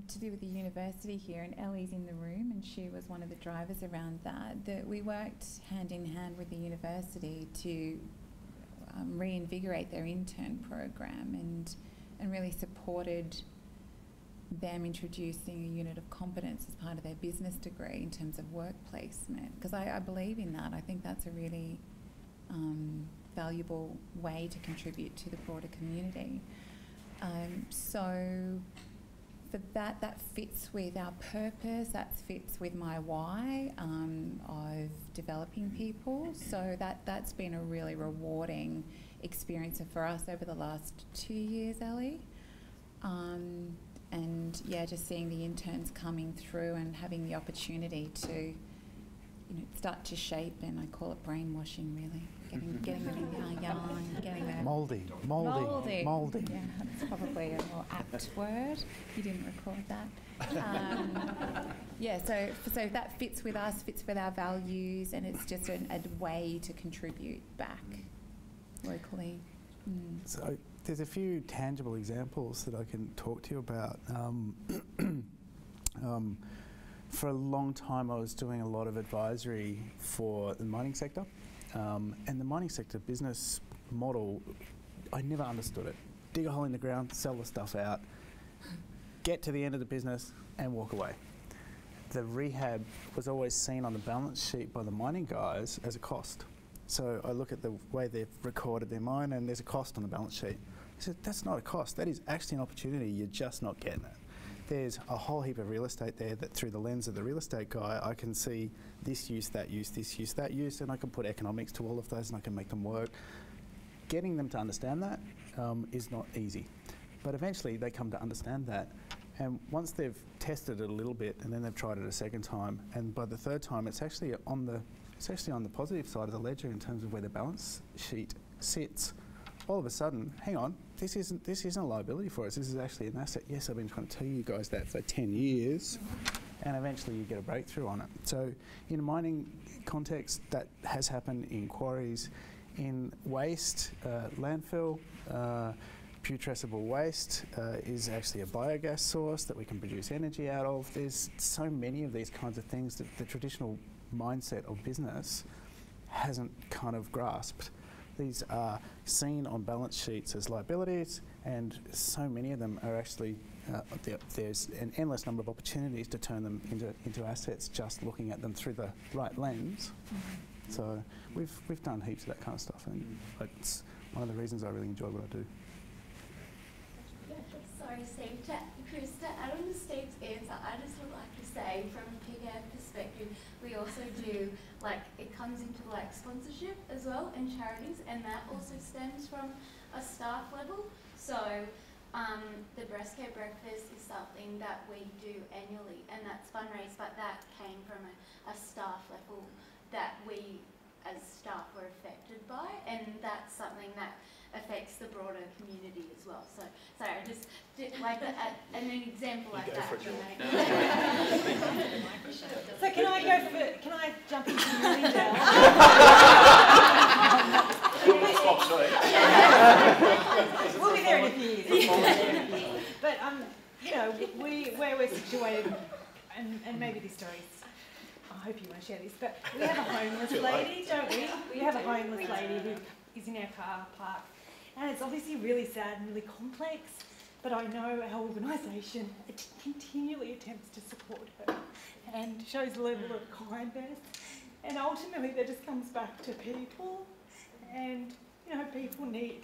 S4: To do with the university here, and Ellie's in the room, and she was one of the drivers around that we worked hand in hand with the university to reinvigorate their intern program and really supported them introducing a unit of competence as part of their business degree in terms of work placement, because I believe in that. I think that's a really valuable way to contribute to the broader community. So for that fits with our purpose, that fits with my why of developing people. So that's been a really rewarding experience for us over the last 2 years, Ellie. And yeah, just seeing the interns coming through and having the opportunity to, start to shape, and I call it brainwashing, really. Getting them young, getting them
S3: Mouldy.
S4: Yeah, that's probably a more apt word. You didn't record that. Yeah, so that fits with us, fits with our values, and it's just a way to contribute back locally.
S3: So there's a few tangible examples that I can talk to you about. For a long time, I was doing a lot of advisory for the mining sector. And the mining sector business model, I never understood it. Dig a hole in the ground, sell the stuff out, get to the end of the business and walk away. The rehab was always seen on the balance sheet by the mining guys as a cost. So I look at the way they've recorded their mine and there's a cost on the balance sheet. I said, that's not a cost, that is actually an opportunity, you're just not getting it. There's a whole heap of real estate there that through the lens of the real estate guy, I can see this use, that use, this use, that use, and I can put economics to all of those and I can make them work. Getting them to understand that is not easy. But eventually they come to understand that. And once they've tested it a little bit and then they've tried it a second time, and by the third time it's actually on the positive side of the ledger in terms of where the balance sheet sits. All of a sudden, hang on, this isn't a liability for us, this is actually an asset. Yes, I've been trying to tell you guys that for 10 years, and eventually you get a breakthrough on it. So in a mining context, that has happened in quarries, in waste, landfill, putrescible waste is actually a biogas source that we can produce energy out of. There's so many of these kinds of things that the traditional mindset of business hasn't kind of grasped. These are seen on balance sheets as liabilities, and so many of them are actually, there's an endless number of opportunities to turn them into assets just looking at them through the right lens. So we've done heaps of that kind of stuff, and it's one of the reasons I really enjoy what I do.
S7: Sorry, Steve. Chris, to add on to Steve's answer, I just would like to say, from a PGAD perspective, we also do, it comes into sponsorship as well and charities, and that also stems from a staff level. So the breast care breakfast is something that we do annually, and that's fundraised, but that came from a staff level that we as staff were affected by, and that's something that affects the broader community as well. So, sorry, I just did an example like that.
S8: So can I jump into the
S2: Stop, sorry.
S14: We'll be there in a few years. But you know, where we're situated, and maybe this story's, I hope you want to share this, but we have a homeless lady, don't we? We have a homeless lady who is in our car park, and it's obviously really sad and really complex, but I know our organisation continually attempts to support her and shows a level of kindness, and ultimately that just comes back to people, and you know, people need,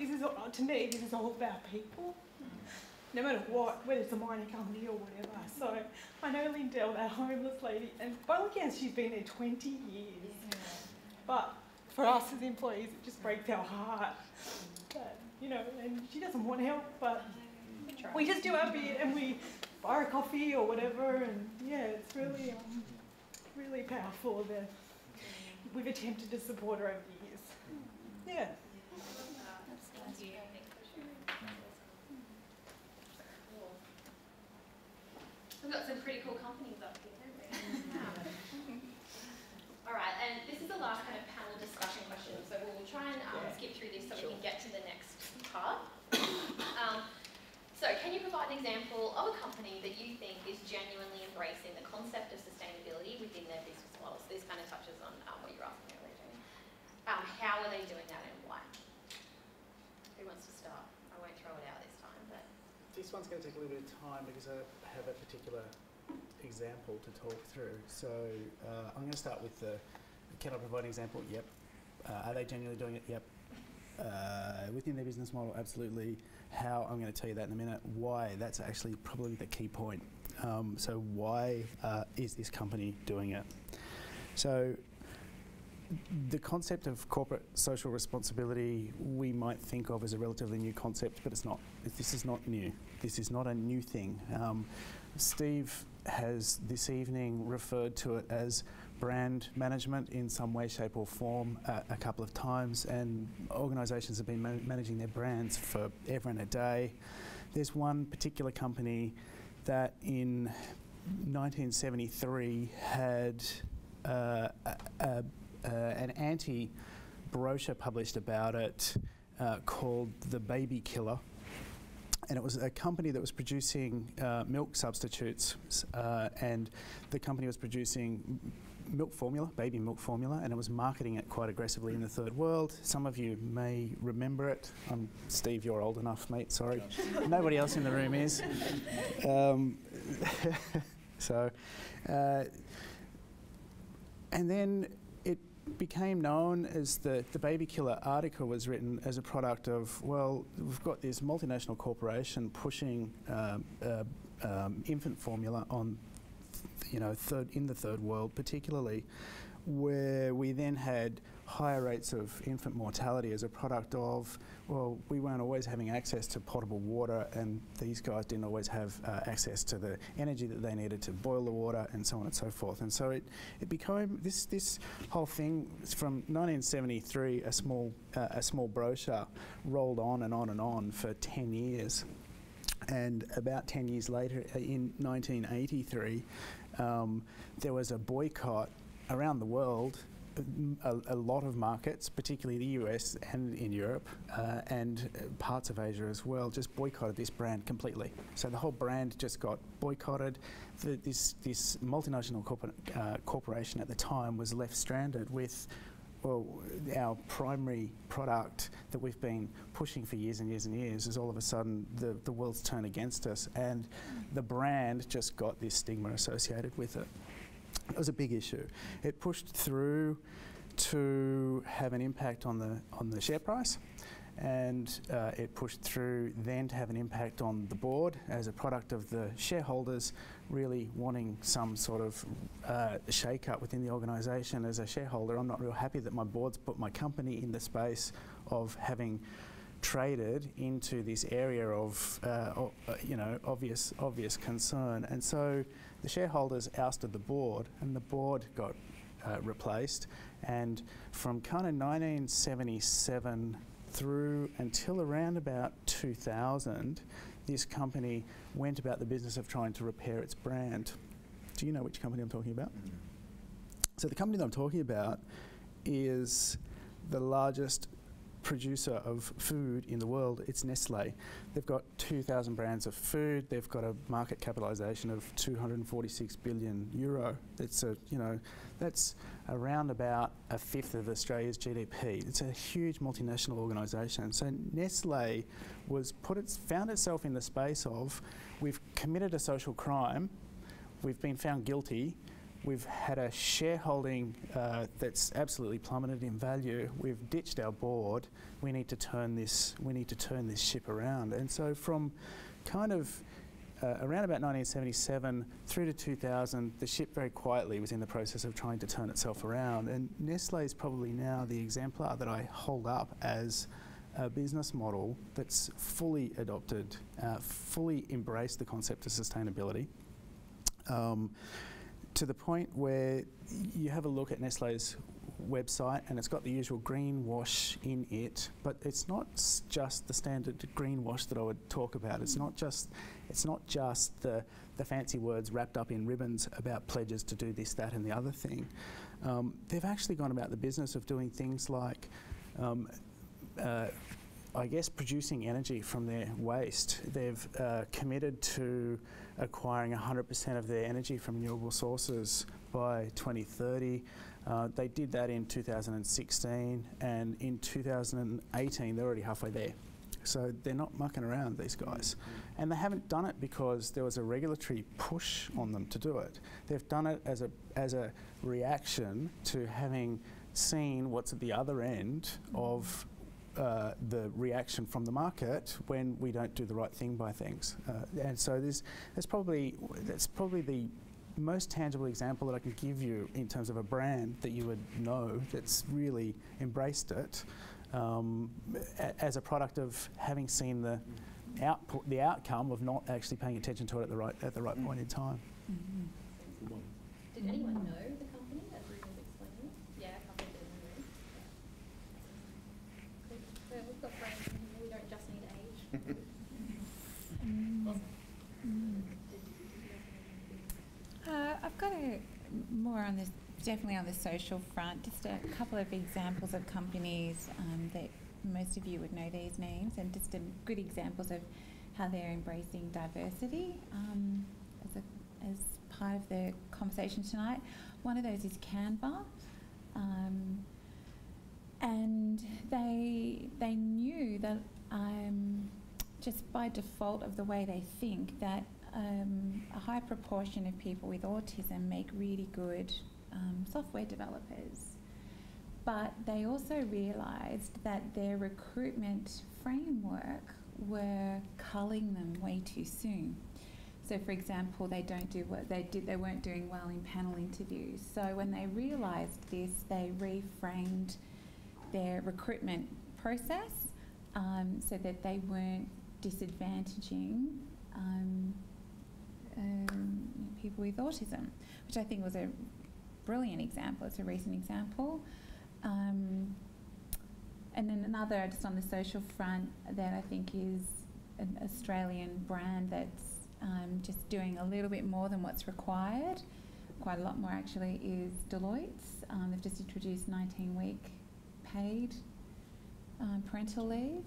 S14: to me, this is all about people. No matter what, whether it's a mining company or whatever. So I know Lindell, that homeless lady, and by all accounts she's been there 20 years. But for us as employees, it just breaks our heart. But, you know, and she doesn't want help, but we just do our bit and we buy her coffee or whatever, and yeah, it's really, really powerful that we've attempted to support her over the years. Yeah.
S1: We've got some pretty cool companies up here, don't we? All right, and this is the last kind of panel discussion question, so we'll try and skip through this so we can get to the next part. So can you provide an example of a company that you think is genuinely embracing the concept of sustainability within their business model? So this kind of touches on what you're asking earlier, Jamie. How are they doing that and why? Who wants to start? I won't throw it out this time, but...
S3: This one's going to take a little bit of time because I have a particular example to talk through. So I'm going to start with the, can I provide an example? Yep. Are they genuinely doing it? Yep. Within their business model, absolutely. How? I'm going to tell you that in a minute. Why? That's actually probably the key point. So why is this company doing it? So the concept of corporate social responsibility we might think of as a relatively new concept, but it's not. This is not new. This is not a new thing. Steve has this evening referred to it as brand management in some way, shape or form a couple of times, and organisations have been managing their brands for ever and a day. There's one particular company that in 1973 had an anti-brochure published about it called The Baby Killer. And it was a company that was producing milk substitutes, and the company was producing milk formula, baby milk formula, and it was marketing it quite aggressively in the third world. Some of you may remember it. Steve, you're old enough, mate, sorry. Nobody else in the room is. And then it became known as the Baby Killer article was written as a product of, well, we've got this multinational corporation pushing infant formula on, in the third world particularly, where we then had higher rates of infant mortality as a product of, well, we weren't always having access to potable water, and these guys didn't always have access to the energy that they needed to boil the water, and so on and so forth. And so it became this whole thing from 1973, a small brochure rolled on and on and on for 10 years. And about 10 years later, in 1983, there was a boycott around the world. A lot of markets, particularly the US and in Europe, and parts of Asia as well, just boycotted this brand completely. So the whole brand just got boycotted. This multinational corporation at the time was left stranded with, well, our primary product that we've been pushing for years and years and years is all of a sudden the world's turned against us, and the brand just got this stigma associated with it. It was a big issue. It pushed through to have an impact on the share price, and it pushed through then to have an impact on the board as a product of the shareholders really wanting some sort of shake-up within the organisation. As a shareholder, I'm not real happy that my board's put my company in the space of having traded into this area of obvious concern. And so the shareholders ousted the board, and the board got replaced. And from kind of 1977 through until around about 2000, this company went about the business of trying to repair its brand. Do you know which company I'm talking about? So the company that I'm talking about is the largest producer of food in the world. It's Nestle. They've got 2,000 brands of food. They've got a market capitalisation of 246 billion euro. It's that's around about a fifth of Australia's GDP. It's a huge multinational organisation. So Nestle found itself in the space of, we've committed a social crime, we've been found guilty, we've had a shareholding that's absolutely plummeted in value. We've ditched our board. We need to turn this ship around. And so from kind of around about 1977 through to 2000, the ship very quietly was in the process of trying to turn itself around. And Nestle is probably now the exemplar that I hold up as a business model that's fully adopted, fully embraced the concept of sustainability. To the point where you have a look at Nestle's website and it's got the usual greenwash in it, but it's not just the standard greenwash that I would talk about. It's not just the fancy words wrapped up in ribbons about pledges to do this, that and the other thing. They've actually gone about the business of doing things like I guess producing energy from their waste. They've committed to acquiring 100% of their energy from renewable sources by 2030. They did that in 2016, and in 2018 they're already halfway there. So they're not mucking around, these guys. And they haven't done it because there was a regulatory push on them to do it. They've done it as a reaction to having seen what's at the other end of the reaction from the market when we don't do the right thing by things. And so that's probably the most tangible example that I can give you in terms of a brand that you would know that's really embraced it as a product of having seen the outcome of not actually paying attention to it at the right point in time.
S1: Mm-hmm. Did anyone know the company as Ruth was explaining? Yeah, a couple of them knew. Cool. Well, we've got brains in here, we don't just need age. Awesome.
S4: I've got more on this, definitely on the social front, just a couple of examples of companies that most of you would know these names, and just good examples of how they're embracing diversity as part of the conversation tonight. One of those is Canva, and they knew that just by default of the way they think that a high proportion of people with autism make really good software developers. But they also realised that their recruitment framework were culling them way too soon. So, for example, they don't do what they did. They weren't doing well in panel interviews. So when they realised this, they reframed their recruitment process so that they weren't disadvantaging people with autism, which I think was a brilliant example. It's a recent example. And then another, just on the social front, that I think is an Australian brand that's just doing a little bit more than what's required, quite a lot more actually, is Deloitte's. They've just introduced 19-week paid parental leave,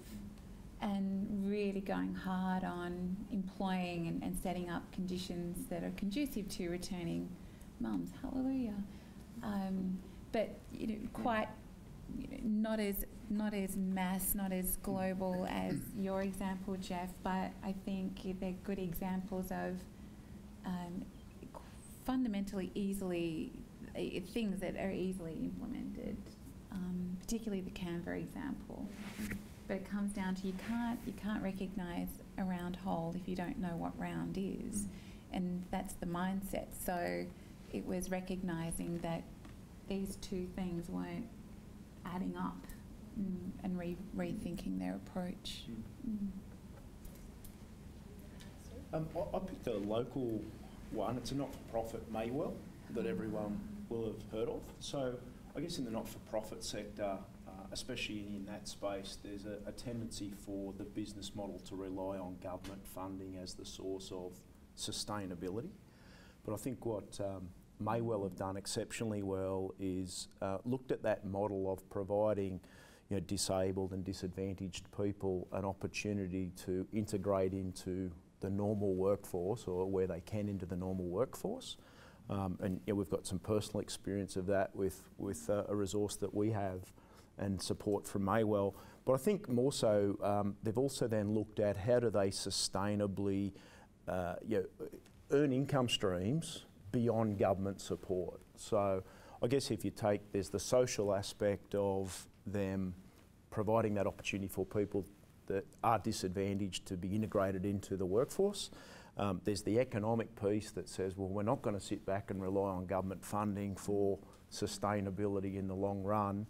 S4: and really going hard on employing and setting up conditions that are conducive to returning mums. Hallelujah. But quite not as mass, not as global as your example, Jeff. But I think they're good examples of fundamentally things that are easily implemented. Particularly the Canva example. But it comes down to you can't recognise a round hole if you don't know what round is, and that's the mindset. So it was recognising that these two things weren't adding up, and rethinking their approach.
S2: I picked a local one. It's a not-for-profit, Maywell, that everyone will have heard of. So I guess in the not-for-profit sector, especially in that space, there's a tendency for the business model to rely on government funding as the source of sustainability. But I think what Maywell have done exceptionally well is looked at that model of providing, disabled and disadvantaged people an opportunity to integrate into the normal workforce, or where they can into the normal workforce. And we've got some personal experience of that with a resource that we have and support from Maywell. But I think more so, they've also then looked at how do they sustainably earn income streams beyond government support. So I guess if you take, there's the social aspect of them providing that opportunity for people that are disadvantaged to be integrated into the workforce. There's the economic piece that says, well, we're not going to sit back and rely on government funding for sustainability in the long run.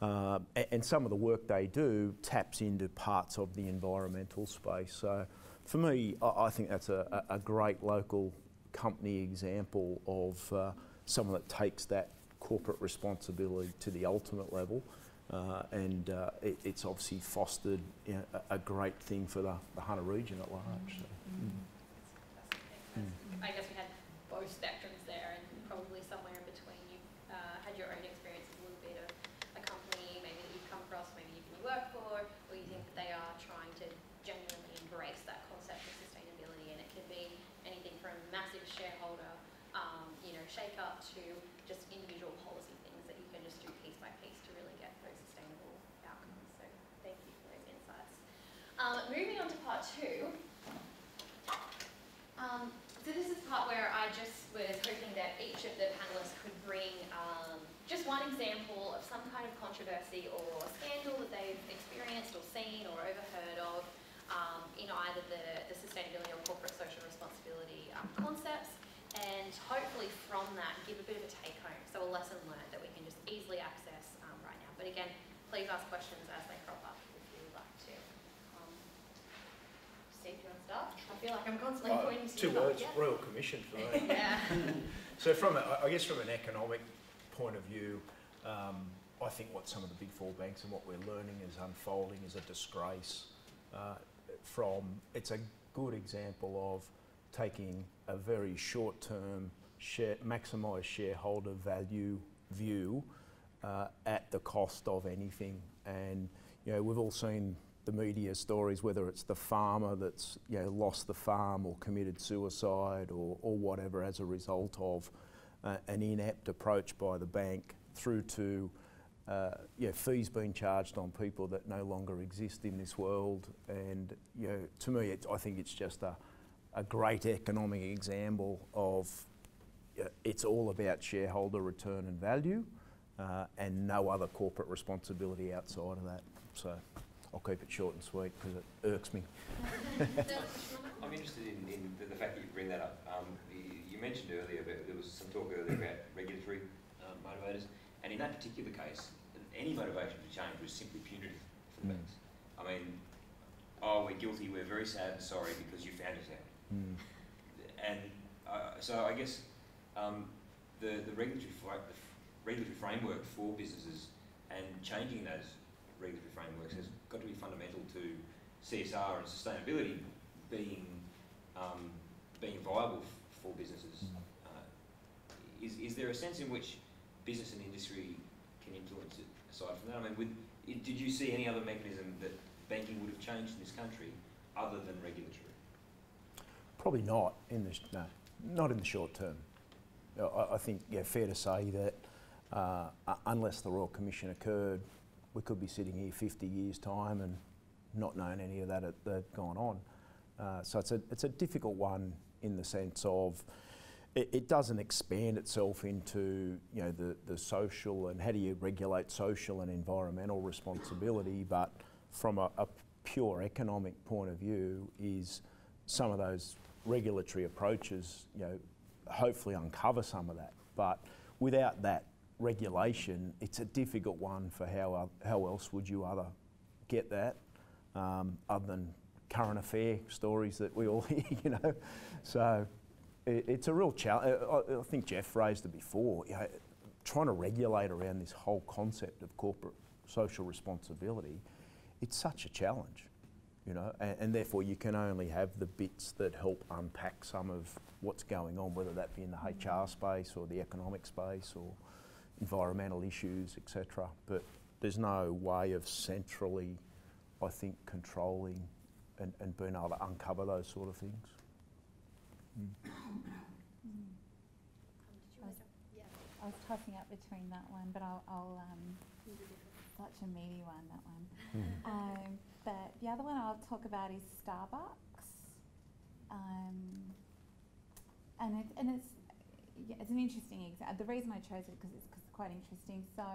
S2: And some of the work they do taps into parts of the environmental space. So for me, I think that's a great local company example of someone that takes that corporate responsibility to the ultimate level. And it's obviously fostered a great thing for the Hunter region at large. So.
S1: I guess we had both spectrums there, and probably somewhere in between you had your own experiences, a little bit of a company maybe that you've come across, maybe you work for, or you think that they are trying to genuinely embrace that concept of sustainability, and it can be anything from massive shareholder, shake up to just individual policy things that you can just do piece by piece to really get those sustainable outcomes. So thank you for those insights. Moving on to part two. So this is part where I just was hoping that each of the panellists could bring just one example of some kind of controversy or scandal that they've experienced or seen or overheard of in either the sustainability or corporate social responsibility concepts, and hopefully from that give a bit of a take home, so a lesson learned that we can just easily access right now. But again, please ask questions as they crop up if you would like to. Steve, do you want to start? I feel like I'm constantly pointing to you.
S2: 2 words, Royal Commission for me.
S1: Yeah.
S2: So I guess from an economic point of view, I think what some of the big four banks and what we're learning is unfolding is a disgrace. It's a good example of taking a very short-term, maximise shareholder value view at the cost of anything. And we've all seen the media stories, whether it's the farmer that's lost the farm or committed suicide or whatever as a result of an inept approach by the bank, through to fees being charged on people that no longer exist in this world. And to me, I think it's just a great economic example of it's all about shareholder return and value, and no other corporate responsibility outside of that. So I'll keep it short and sweet because it irks me.
S13: I'm interested in the fact that you bring that up. You mentioned earlier, there was some talk earlier about regulatory motivators, and in that particular case, any motivation for change was simply punitive for the banks. I mean, we're guilty, we're very sad and sorry because you found us out. And so I guess the regulatory framework for businesses and changing those regulatory frameworks has got to be fundamental to CSR and sustainability being viable for businesses. Is there a sense in which business and industry can influence it aside from that? I mean, did you see any other mechanism that banking would have changed in this country other than regulatory?
S2: Probably not not in the short term. I think fair to say that unless the Royal Commission occurred, we could be sitting here 50 years' time and not knowing any of that had gone on. So it's a difficult one in the sense of it doesn't expand itself into the social and how do you regulate social and environmental responsibility, but from a pure economic point of view is some of those regulatory approaches hopefully uncover some of that. But without that regulation, it's a difficult one for how else would you get that other than current affair stories that we all hear, So it's a real challenge. I think Jeff raised it before, trying to regulate around this whole concept of corporate social responsibility, it's such a challenge, and therefore you can only have the bits that help unpack some of what's going on, whether that be in the HR space or the economic space or environmental issues, etc. But there's no way of centrally, I think, controlling and being able to uncover those sort of things.
S4: I was tossing up between that one, but I'll such a meaty one, that one. But the other one I'll talk about is Starbucks. And it's an interesting example. The reason I chose it because it's quite interesting. So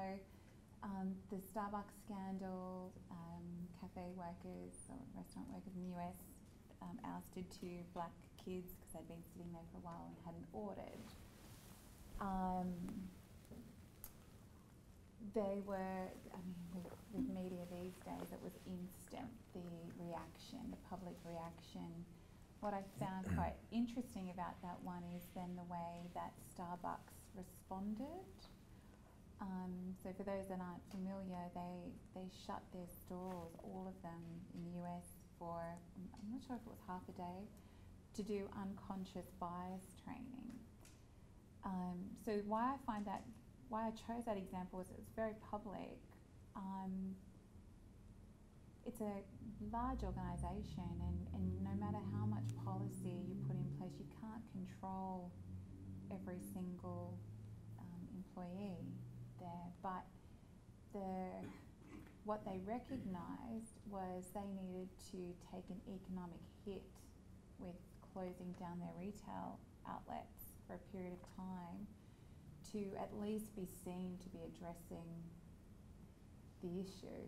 S4: the Starbucks scandal, cafe workers or restaurant workers in the US ousted two black kids because they'd been sitting there for a while and hadn't ordered. They were, I mean, with media these days, it was instant, the reaction, the public reaction. What I found quite interesting about that one is then the way that Starbucks responded. So for those that aren't familiar, they shut their stores, all of them in the US for, I'm not sure if it was half a day, to do unconscious bias training. So why I chose that example is it's very public. It's a large organisation and no matter how much policy you put in place, you can't control every single employee there. But what they recognised was they needed to take an economic hit with closing down their retail outlets for a period of time to at least be seen to be addressing the issue.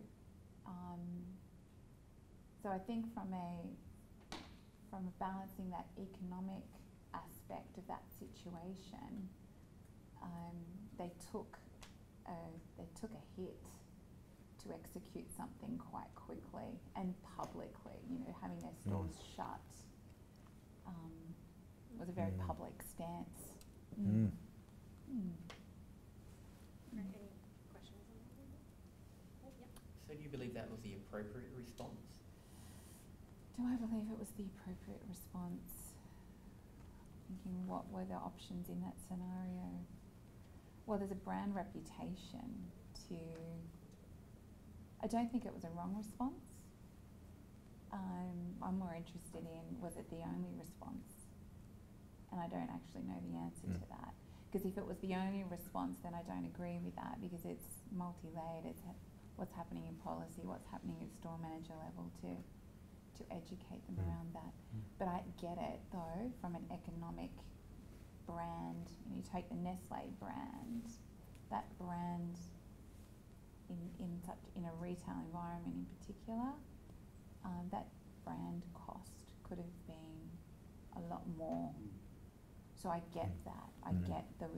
S4: So I think from balancing that economic aspect of that situation, they took a hit to execute something quite quickly and publicly. You know, having their stores shut was a very public stance.
S1: Any questions on that? Oh, yeah.
S6: So do you believe that was the appropriate response?
S4: Do I believe it was the appropriate response? Thinking what were the options in that scenario? Well, there's a brand reputation to... I don't think it was a wrong response. I'm more interested in, was it the only response? And I don't actually know the answer to that. Because if it was the only response, then I don't agree with that because it's multi-layered. It's what's happening in policy, what's happening at store manager level to educate them around that. But I get it though, from an economic brand, you take the Nestle brand, that brand in a retail environment in particular, that brand cost could have been a lot more. So I get that. I get the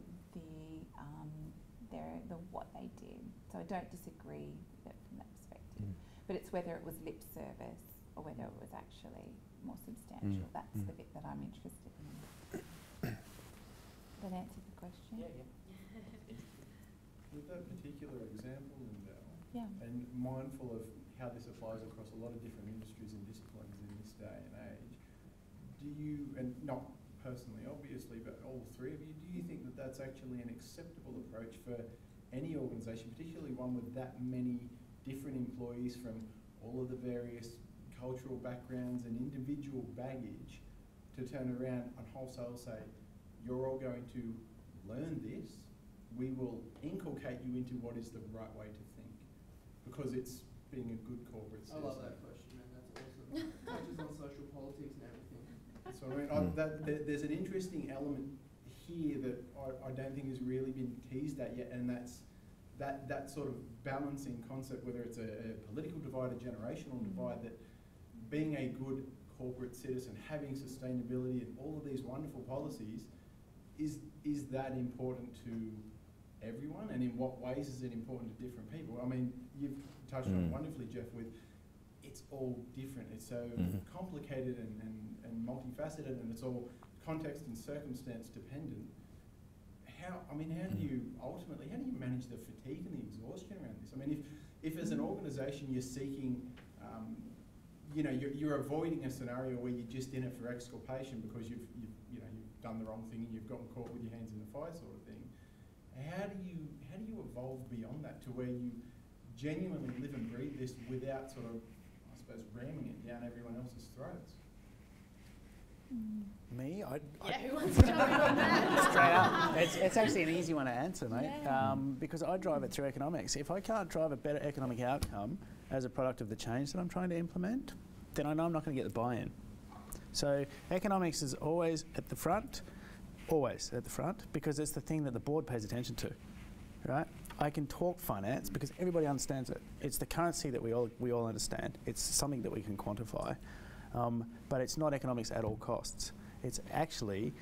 S4: what they did. So I don't disagree with it from that perspective. But it's whether it was lip service or whether it was actually more substantial. That's the bit that I'm interested in. That answered the question?
S6: Yeah.
S11: With that particular example, Lindell,
S4: Yeah.
S11: and mindful of how this applies across a lot of different industries and disciplines in this day and age, do you, and not personally obviously, but all three of you, do you think that that's actually an acceptable approach for any organisation, particularly one with that many different employees from all of the various cultural backgrounds and individual baggage, to turn around and wholesale say, you're all going to learn this, we will inculcate you into what is the right way to think, because it's being a good corporate citizen.
S10: I love that question, man. That's awesome. Touches on social politics and everything.
S11: So I mean, there's an interesting element here that I don't think has really been teased at yet, and that's that sort of balancing concept, whether it's a political divide, a generational divide, that being a good corporate citizen, having sustainability and all of these wonderful policies, is that important to everyone, and in what ways is it important to different people? I mean, you've touched on it wonderfully, Jeff, with it's all different. It's so complicated and multifaceted, and it's all context and circumstance dependent. How do you ultimately, how do you manage the fatigue and the exhaustion around this? I mean, if as an organisation you're seeking, you're avoiding a scenario where you're just in it for exculpation because you've done the wrong thing and you've gotten caught with your hands in the fire sort of thing. How do you evolve beyond that to where you genuinely live and breathe this without sort of, I suppose, ramming it down everyone else's throats?
S3: Me?
S1: Yeah, who wants to jump in on that?
S3: Straight up. It's actually an easy one to answer, mate,
S4: Yeah.
S3: because I drive it through economics. If I can't drive a better economic outcome as a product of the change that I'm trying to implement, then I know I'm not going to get the buy-in. So economics is always at the front, because it's the thing that the board pays attention to, right? I can talk finance because everybody understands it. It's the currency that we all understand. It's something that we can quantify. But it's not economics at all costs. It's actually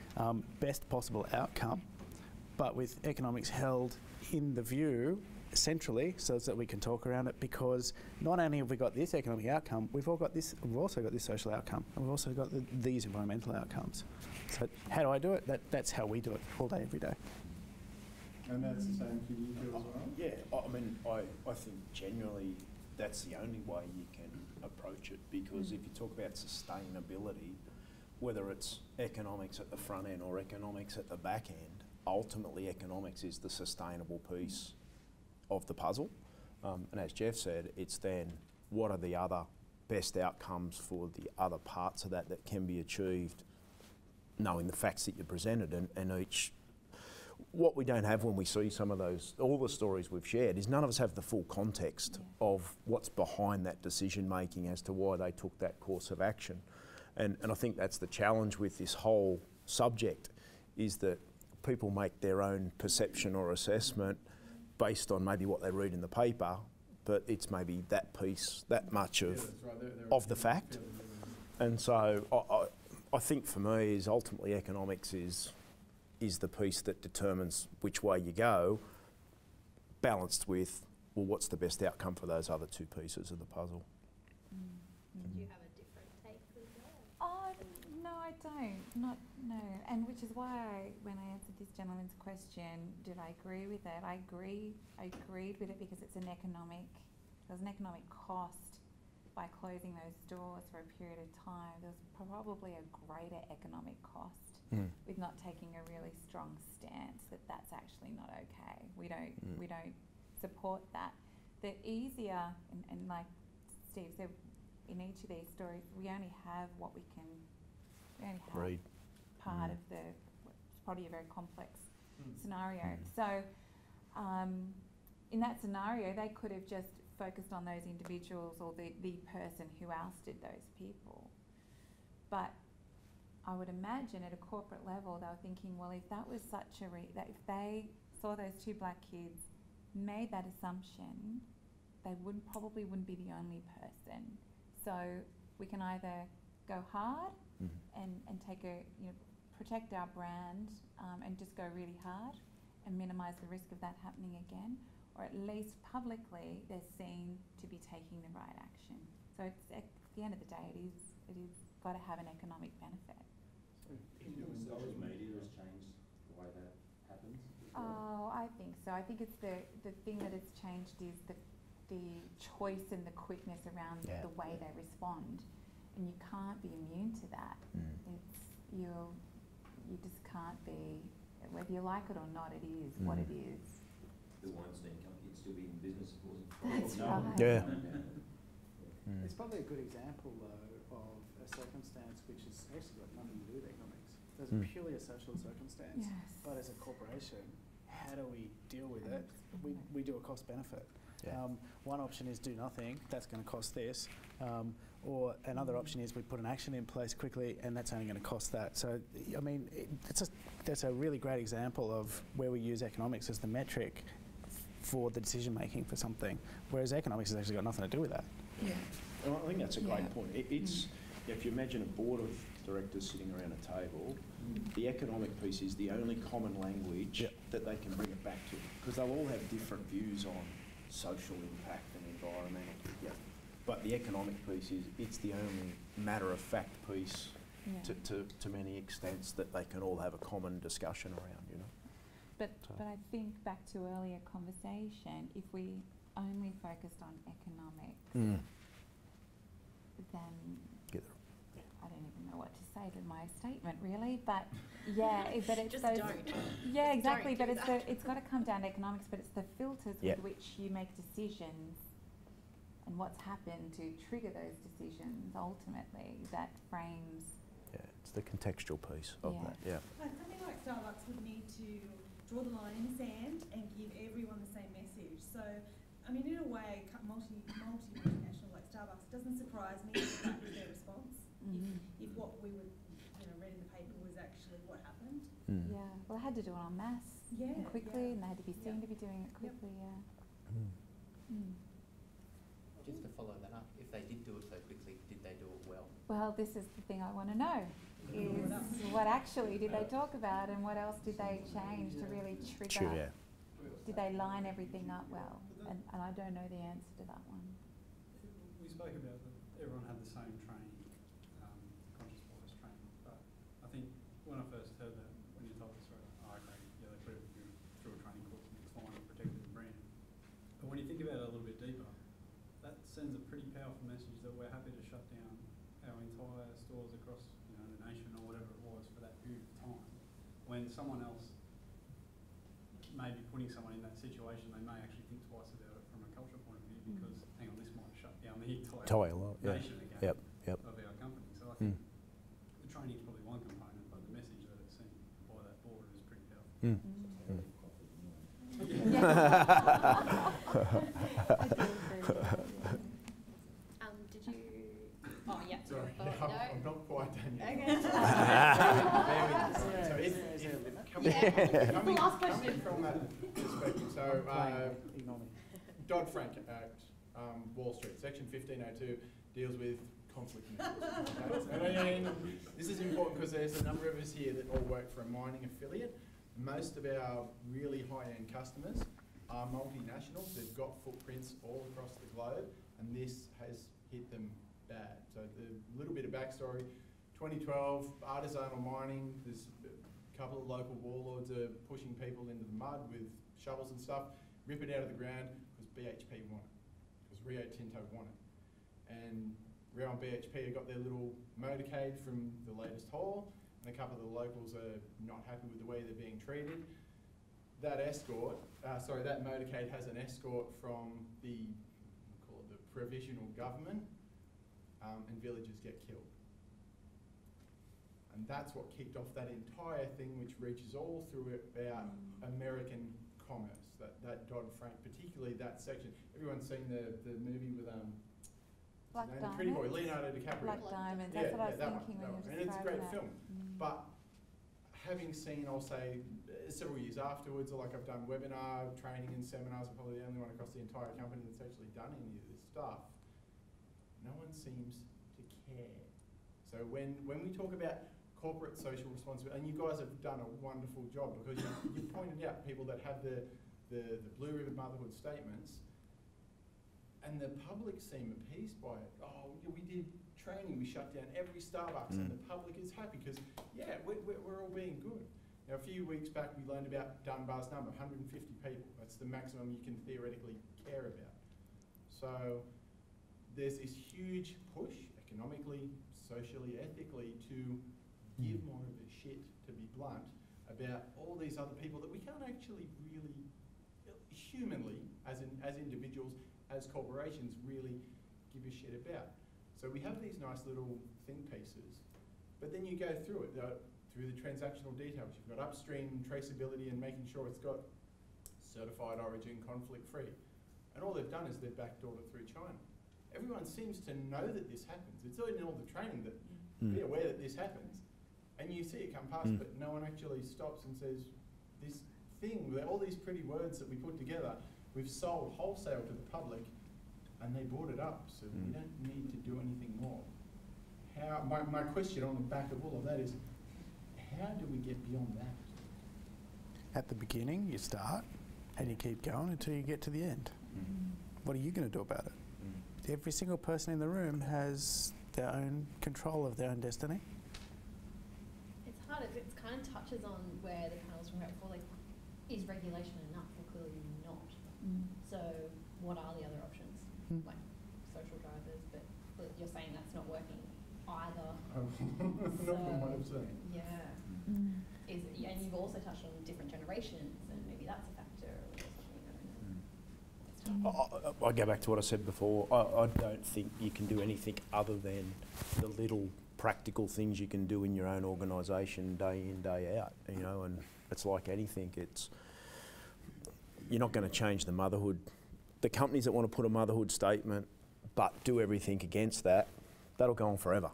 S3: best possible outcome, but with economics held in the view centrally so that we can talk around it, because not only have we got this economic outcome, we've also got this social outcome, and we've also got these environmental outcomes. So how do I do it? That's how we do it all day, every day.
S11: And that's the same for you two as well?
S2: Yeah, I mean, I think genuinely that's the only way you can approach it, because if you talk about sustainability, whether it's economics at the front end or economics at the back end, ultimately economics is the sustainable piece of the puzzle. And as Jeff said, it's then what are the other best outcomes for the other parts of that that can be achieved, knowing the facts that you presented, and each. What we don't have when we see some of those, all the stories we've shared, is none of us have the full context of what's behind that decision making as to why they took that course of action. And I think that's the challenge with this whole subject, is that people make their own perception or assessment based on maybe what they read in the paper, but it's maybe that piece, that much of the fact. And so I think for me is ultimately economics is the piece that determines which way you go, balanced with, well, what's the best outcome for those other two pieces of the puzzle.
S1: Do you have a different take with that?
S4: Oh, no, I don't. No. And which is why when I answered this gentleman's question, did I agree with it? I agreed with it because there's an economic cost by closing those doors for a period of time. There's probably a greater economic cost with not taking a really strong stance that that's actually not okay. We don't support that. The easier, and like Steve said, in each of these stories, we only have what we can, read. Part of it's probably a very complex scenario. So in that scenario, they could have just focused on those individuals or the person who ousted those people. But I would imagine at a corporate level, they were thinking, well, if that was such a that if they saw those two black kids, made that assumption, they probably wouldn't be the only person. So we can either go hard and take protect our brand and just go really hard and minimise the risk of that happening again, or at least publicly they're seen to be taking the right action. So it's, at the end of the day, it is got to have an economic benefit.
S15: Social media has changed the way that happens?
S4: Oh, I think so. I think it's the thing that has changed is the choice and the quickness around the way they respond, and you can't be immune to that. You just can't be, whether you like it or not. It is what it is.
S15: The Weinstein company would still be in business if it wasn't.
S4: That's right.
S3: Yeah. It's probably a good example though of a circumstance which has actually got nothing to do with economics. It's purely a social circumstance.
S4: Yes.
S3: But as a corporation, how do we deal with it? We do a cost benefit. Yeah. One option is do nothing, that's going to cost this. Or another option is we put an action in place quickly and that's only going to cost that. So, I mean, that's a really great example of where we use economics as the metric for the decision making for something, whereas economics has actually got nothing to do with that.
S2: Yeah. And I think that's a great point. It's if you imagine a board of directors sitting around a table, the economic piece is the only common language that they can bring it back to, because they'll all have different views on social impact and environmental. But the economic piece it's the only matter-of-fact piece to many extents that they can all have a common discussion around,
S4: But I think back to earlier conversation, if we only focused on economics, then I don't even know know what to say to my statement really, but yeah, but it's
S1: Just
S4: those,
S1: don't.
S4: yeah,
S1: Just
S4: exactly.
S1: don't
S4: But
S1: do
S4: it's
S1: that.
S4: it's got to come down to economics, but it's the filters
S2: Yep.
S4: with which you make decisions and what's happened to trigger those decisions ultimately that frames.
S2: Yeah, it's the contextual piece of
S4: Yeah.
S2: that. Yeah.
S8: Like something like Starbucks would need to draw the line in the sand and give everyone the same message. So, I mean, in a way, multinational like Starbucks doesn't surprise me if that was their response.
S4: Mm-hmm.
S8: If what we would, read in the paper was actually what happened.
S2: Mm.
S4: Yeah, well, I had to do it en masse
S8: Yeah,
S4: and quickly,
S8: yeah.
S4: and they had to be seen
S8: Yep.
S4: to be doing it quickly. Yeah.
S2: Mm.
S4: Mm.
S6: Just to follow that up, if they did do it so quickly, did they do it well?
S4: Well, this is the thing I want to know: is what actually did they talk about, and what else did they change to really trigger?
S2: Sure, yeah.
S4: Did they line everything up well? And I don't know the answer to that one.
S12: We spoke about that everyone had the same training, conscious bias training, but I think when I first heard that, when you told the story, okay, yeah, they put it through a training course and it's fine, it protected the brand. But when you think about it a little bit deeper, that sends a pretty powerful message that we're happy to shut down our entire stores across the nation or whatever it was for that period of time. When someone else may be putting someone in that situation, they may actually think twice about it from a cultural point of view because, hang on, this might shut down the entire
S2: Yeah.
S12: nation again
S2: Yep. Yep.
S12: of our company. So I think the training is probably one component, but the message that it's sent by that board is pretty powerful.
S2: Mm.
S1: Did you? Oh yeah.
S11: Sorry,
S1: Oh,
S11: no,
S1: no.
S11: I'm not quite done yet.
S1: Okay.
S11: So if
S1: Yeah.
S11: coming
S1: Last question.
S11: from that perspective, so Dodd-Frank Act, Wall Street, Section 1502 deals with conflict of interest. Okay? And this is important because there's a number of us here that all work for a mining affiliate. Most of our really high-end customers are multinationals. They've got footprints all across the globe, and this has hit them bad. So a little bit of backstory. 2012, artisanal mining, there's a couple of local warlords are pushing people into the mud with shovels and stuff, rip it out of the ground because BHP want it, because Rio Tinto want it. And Rio and BHP have got their little motorcade from the latest haul, and a couple of the locals are not happy with the way they're being treated. That that motorcade has an escort from the, we'll call it the provisional government, and villagers get killed. And that's what kicked off that entire thing, which reaches all through about American commerce, that Dodd-Frank, particularly that section. Everyone's seen the movie with
S4: Black
S11: the Pretty Boy,
S4: Diamonds?
S11: Leonardo DiCaprio.
S4: Black Diamonds. That's what I was thinking when you were
S11: and it's a great
S4: describing
S11: film. But having seen, I'll say, several years afterwards, like I've done webinar training and seminars, I'm probably the only one across the entire company that's actually done any of this stuff. No one seems to care. So when we talk about corporate social responsibility, and you guys have done a wonderful job because you pointed out people that have the Blue Ribbon Motherhood statements, and the public seem appeased by it. Oh, we did training, we shut down every Starbucks, and the public is happy because, yeah, we're all being good. Now, a few weeks back, we learned about Dunbar's number, 150 people. That's the maximum you can theoretically care about. So there's this huge push, economically, socially, ethically, to give more of a shit, to be blunt, about all these other people that we can't actually really, humanly, as individuals, as corporations, really give a shit about. So we have these nice little think pieces, but then you go through it, through the transactional details. You've got upstream traceability and making sure it's got certified origin, conflict-free. And all they've done is they've backdoored it through China. Everyone seems to know that this happens. It's in all the training that be aware that this happens. And you see it come past, but no one actually stops and says, this thing, all these pretty words that we put together, we've sold wholesale to the public, and they bought it up, so we don't need to do anything more. My question on the back of all of that is, how do we get beyond that?
S3: At the beginning, you start, and you keep going until you get to the end. What are you going to do about it? Every single person in the room has their own control of their own destiny.
S1: It's hard. It kind of touches on where the panel's talking about before, like, is regulation enough? Well, clearly not. So what are the other options? Like social drivers, but you're saying that's not working either.
S11: Not from what I've seen.
S1: Yeah.
S4: Mm.
S1: And you've also touched on different generations, and maybe that's a factor or something.
S2: I go back to what I said before. I don't think you can do anything other than the little practical things you can do in your own organisation day in, day out, you know, and it's like anything. You're not going to change the motherhood. The companies that want to put a motherhood statement but do everything against that, that'll go on forever.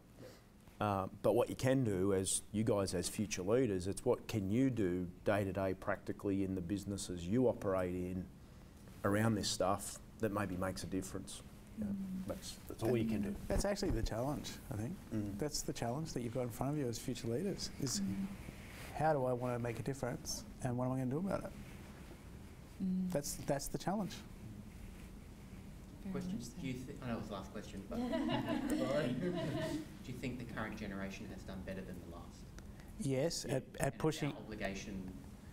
S2: But what you can do as you guys as future leaders, it's what can you do day to day practically in the businesses you operate in around this stuff that maybe makes a difference. You know, that's all you can do.
S3: That's actually the challenge, I think. That's the challenge that you've got in front of you as future leaders is how do I want to make a difference and what am I going to do about it? That's the challenge.
S6: Question, do you I know it was the last question, but do you think the current generation has done better than the last?
S3: Yes, at pushing.
S6: It's our obligation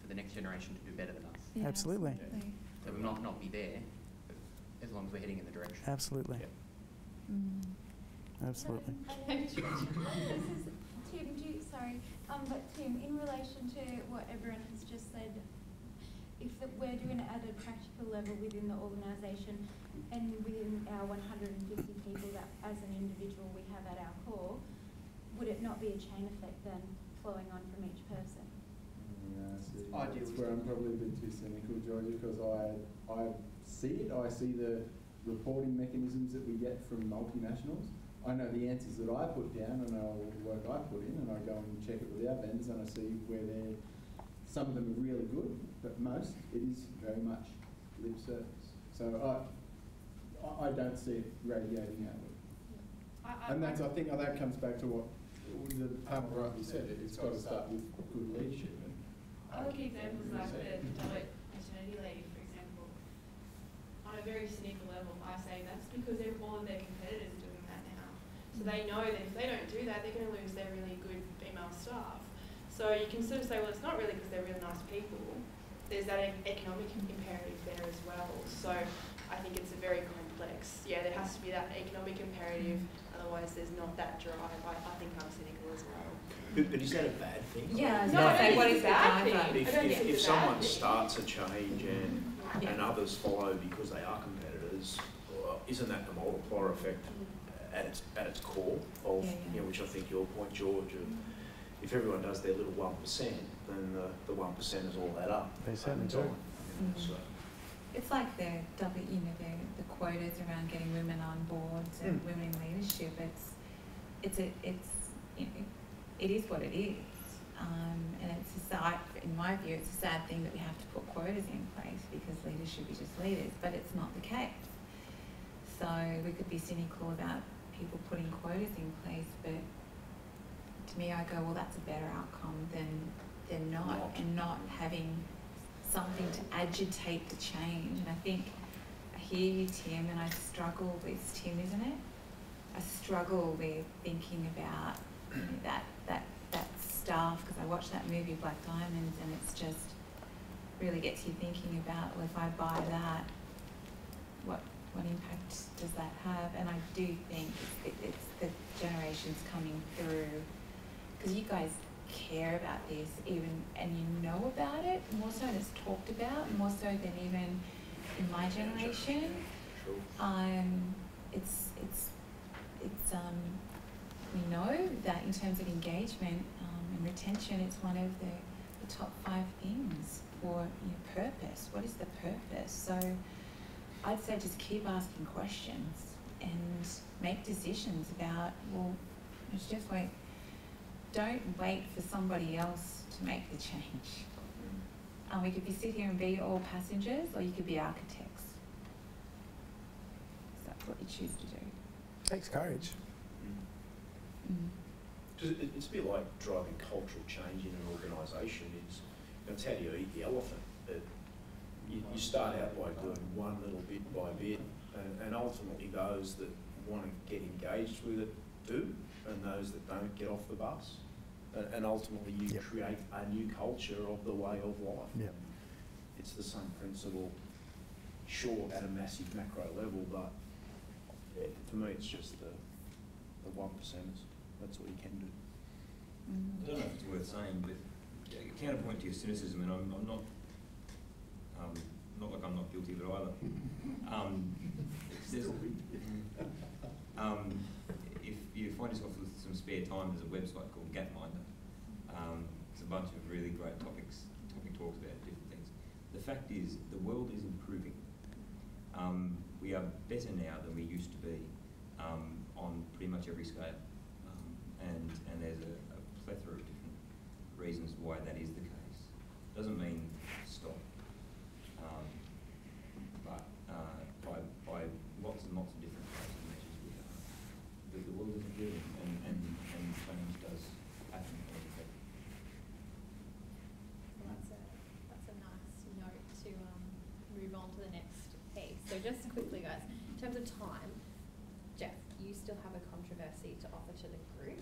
S6: for the next generation to do better than us.
S3: Yeah, absolutely.
S6: So we might not be there, but as long as we're heading in the direction.
S3: Absolutely. Absolutely.
S7: This is Tim, but Tim, in relation to what everyone has just said, if we're doing it at a practical level within the organisation and within our 150 people that as an individual we have at our core, would it not be a chain effect then flowing on from each person?
S11: That's where I'm probably a bit too cynical, Georgia, because I see it. I see the reporting mechanisms that we get from multinationals. I know the answers that I put down, and I know all the work I put in, and I go and check it with our vendors, and I see where some of them are really good, but most, it is very much lip service. So I don't see it radiating outward. And that's, I think that comes back to what the panel rightly said, it's got to start with good leadership.
S9: I look at examples like the delayed maternity leave, for example. On a very cynical level, I say that's because all of their competitors are doing that now. So they know that if they don't do that, they're going to lose their really good female staff. So you can sort of say, well, it's not really because they're really nice people. There's that economic imperative there as well. So I think it's a very complex, there has to be that economic imperative, otherwise there's not that drive. I think I'm cynical as well.
S2: But is that a bad thing?
S9: Yeah, no, I don't think it's a bad thing.
S2: If someone starts a change and others follow because they are competitors, isn't that the multiplier effect at its core of, you know, which I think your point, George, of if everyone does their little 1%, then the 1%ers all add up.
S3: They certainly do.
S2: So.
S4: It's like the quotas around getting women on boards and women in leadership. It is what it is, and it's a sad, in my view, it's a sad thing that we have to put quotas in place because leaders should be just leaders, but it's not the case. So we could be cynical about people putting quotas in place, but to me, I go, well, that's a better outcome than not, and not having something to agitate the change. And I think I hear you, Tim, and I struggle with Tim, isn't it? I struggle with thinking about that stuff because I watched that movie Black Diamonds, and it's just really gets you thinking about, well, if I buy that, what impact does that have? And I do think it's the generations coming through, because you guys care about this even, and you know about it more so than it's talked about, more so than even in my generation. We know that in terms of engagement and retention, it's one of the top 5 things for purpose. What is the purpose? So I'd say just keep asking questions and make decisions about, well, let's just wait. Don't wait for somebody else to make the change. We could sit here and be all passengers, or you could be architects. So that's what you choose to do.
S3: Takes courage.
S2: It's a bit like driving cultural change in an organisation. It's how do you eat the elephant? You start out by doing one little bit by bit, and ultimately those that want to get engaged with it do, and those that don't get off the bus. And ultimately you create a new culture of the way of life. It's the same principle, sure, at a massive macro level, but for me it's just the 1%ers. that's all you can do.
S13: I don't know if it's worth saying, but counterpoint to your cynicism, and I'm not like I'm not guilty of it either. There's, if you find yourself with some spare time, there's a website called Gapminder. It's a bunch of really great topic talks about different things. The fact is, the world is improving. We are better now than we used to be on pretty much every scale, and there's a plethora of different reasons why that is the case. Doesn't mean stop, but by lots and lots of different types of measures we are. But the world is improving, and change does happen every day.
S1: That's a nice note to move on to the next piece. So just quickly, guys, in terms of time, Jeff, you still have a controversy to offer to the group.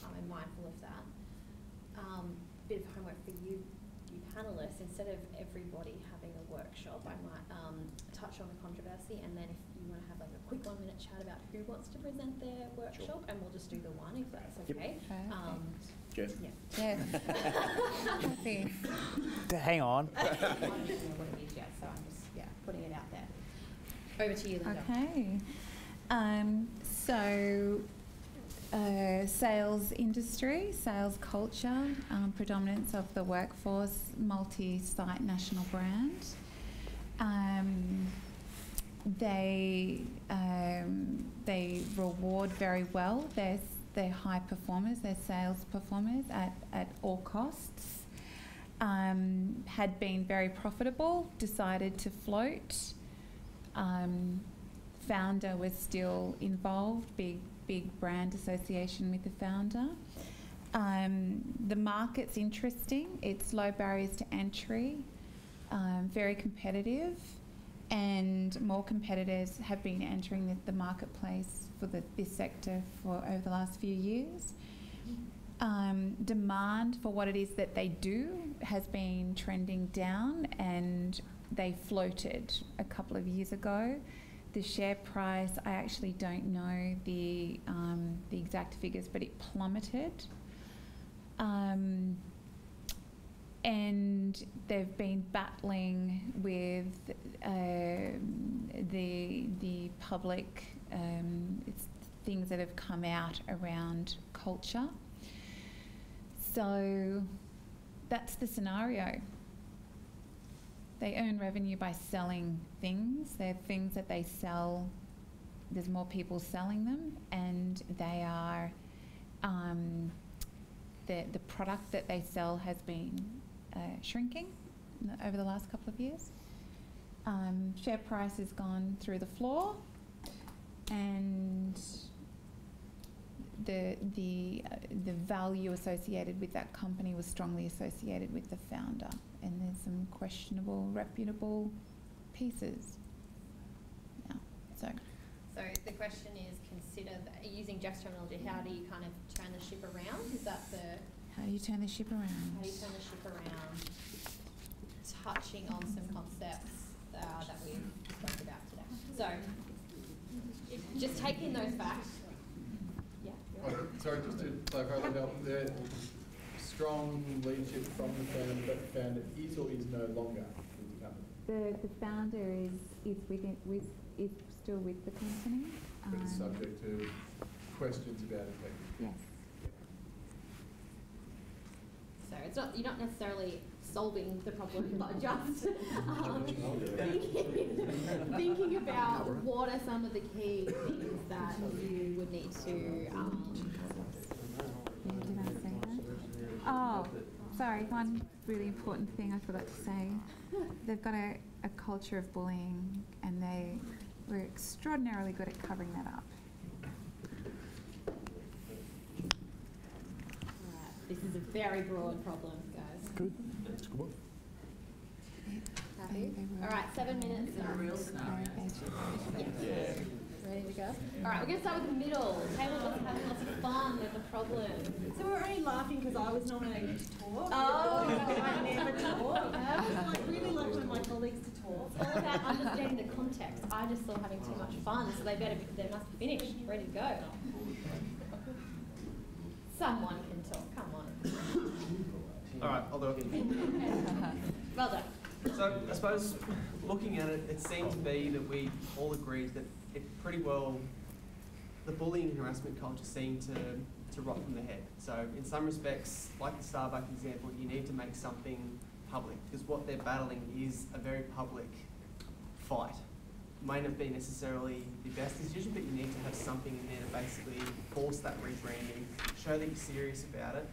S1: I'm mindful of that. Bit of homework for you panellists. Instead of everybody having a workshop, I might touch on the controversy, and then if you want to have like a quick 1 minute chat about who wants to present their workshop, and we'll just do the one if that's okay.
S2: Jeff?
S1: Yeah.
S4: Happy.
S3: Hang on.
S1: I don't know what it is yet, so I'm just putting it out there. Over to you, Linda.
S4: Okay. Sales industry, sales culture, predominance of the workforce, multi-site national brand. They reward very well their high performers, their sales performers at all costs. Had been very profitable, decided to float. Founder was still involved, big brand association with the founder. The market's interesting. It's low barriers to entry, very competitive, and more competitors have been entering the marketplace for this sector for over the last few years. Demand for what it is that they do has been trending down, and they floated a couple of years ago. The share price, I actually don't know the exact figures, but it plummeted. And they've been battling with the public things that have come out around culture. So that's the scenario. They earn revenue by selling things. They're things that they sell. There's more people selling them, and they are the product that they sell has been shrinking over the last couple of years. Share price has gone through the floor, and the value associated with that company was strongly associated with the founder, and there's some questionable, reputable pieces. Yeah. So
S1: the question is, consider that, using Jeff's terminology, how do you kind of turn the ship around? Is that
S4: how do you turn the ship around?
S1: How do you turn the ship around? Touching on some concepts that we spoke about today. So, just taking those facts. Yeah.
S11: Sorry, just to clarify, the strong leadership from the founder, but the founder is or is no longer with the company.
S4: The founder is still with the company.
S11: But it's subject to questions about it.
S4: Yes.
S1: So you're not necessarily solving the problem, but just thinking about what are some of the key things that you would need to.
S4: Did I say that? Oh, sorry. One really important thing I forgot to say. They've got a culture of bullying, and they were extraordinarily good at covering that up.
S1: This is a very broad problem, guys.
S2: Good. That's a good one.
S1: Happy? All right, 7 minutes.
S15: Real scenario.
S1: Yeah. Ready to go? All right, we're going to start with the middle. Taylor's having lots of fun with the problem.
S14: So we're only laughing because I was nominated to talk.
S1: Oh,
S14: I never talk. I really like one of my colleagues to talk.
S1: It's all about understanding the context. I just saw having too much fun, so they must be finished, ready to go. Someone can talk, come on.
S16: All right, I'll do it.
S1: Well done.
S16: So I suppose looking at it, it seemed to be that we all agreed that it pretty well, the bullying and harassment culture seemed to rot from the head. So in some respects, like the Starbucks example, you need to make something public because what they're battling is a very public fight. May not be necessarily the best decision, but you need to have something in there to basically force that rebranding, show that you're serious about it,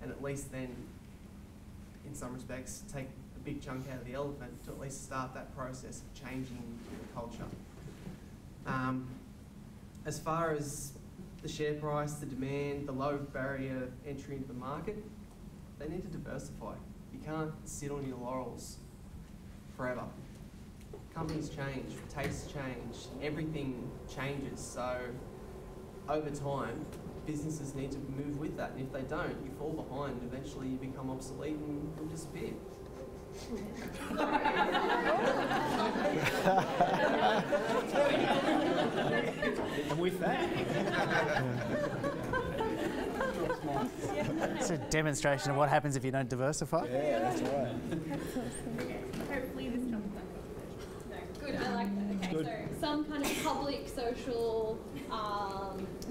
S16: and at least then, in some respects, take a big chunk out of the elephant to at least start that process of changing the culture. As far as the share price, the demand, the low barrier entry into the market, they need to diversify. You can't sit on your laurels forever. Companies change, tastes change, everything changes. So over time, businesses need to move with that. And if they don't, you fall behind. Eventually you become obsolete and you'll disappear.
S2: And with that,
S3: It's a demonstration of what happens if you don't diversify.
S2: yeah, that's right.
S9: Hopefully this comes back.
S1: No, good, I like that. Okay,
S2: Good.
S1: so some kind of public social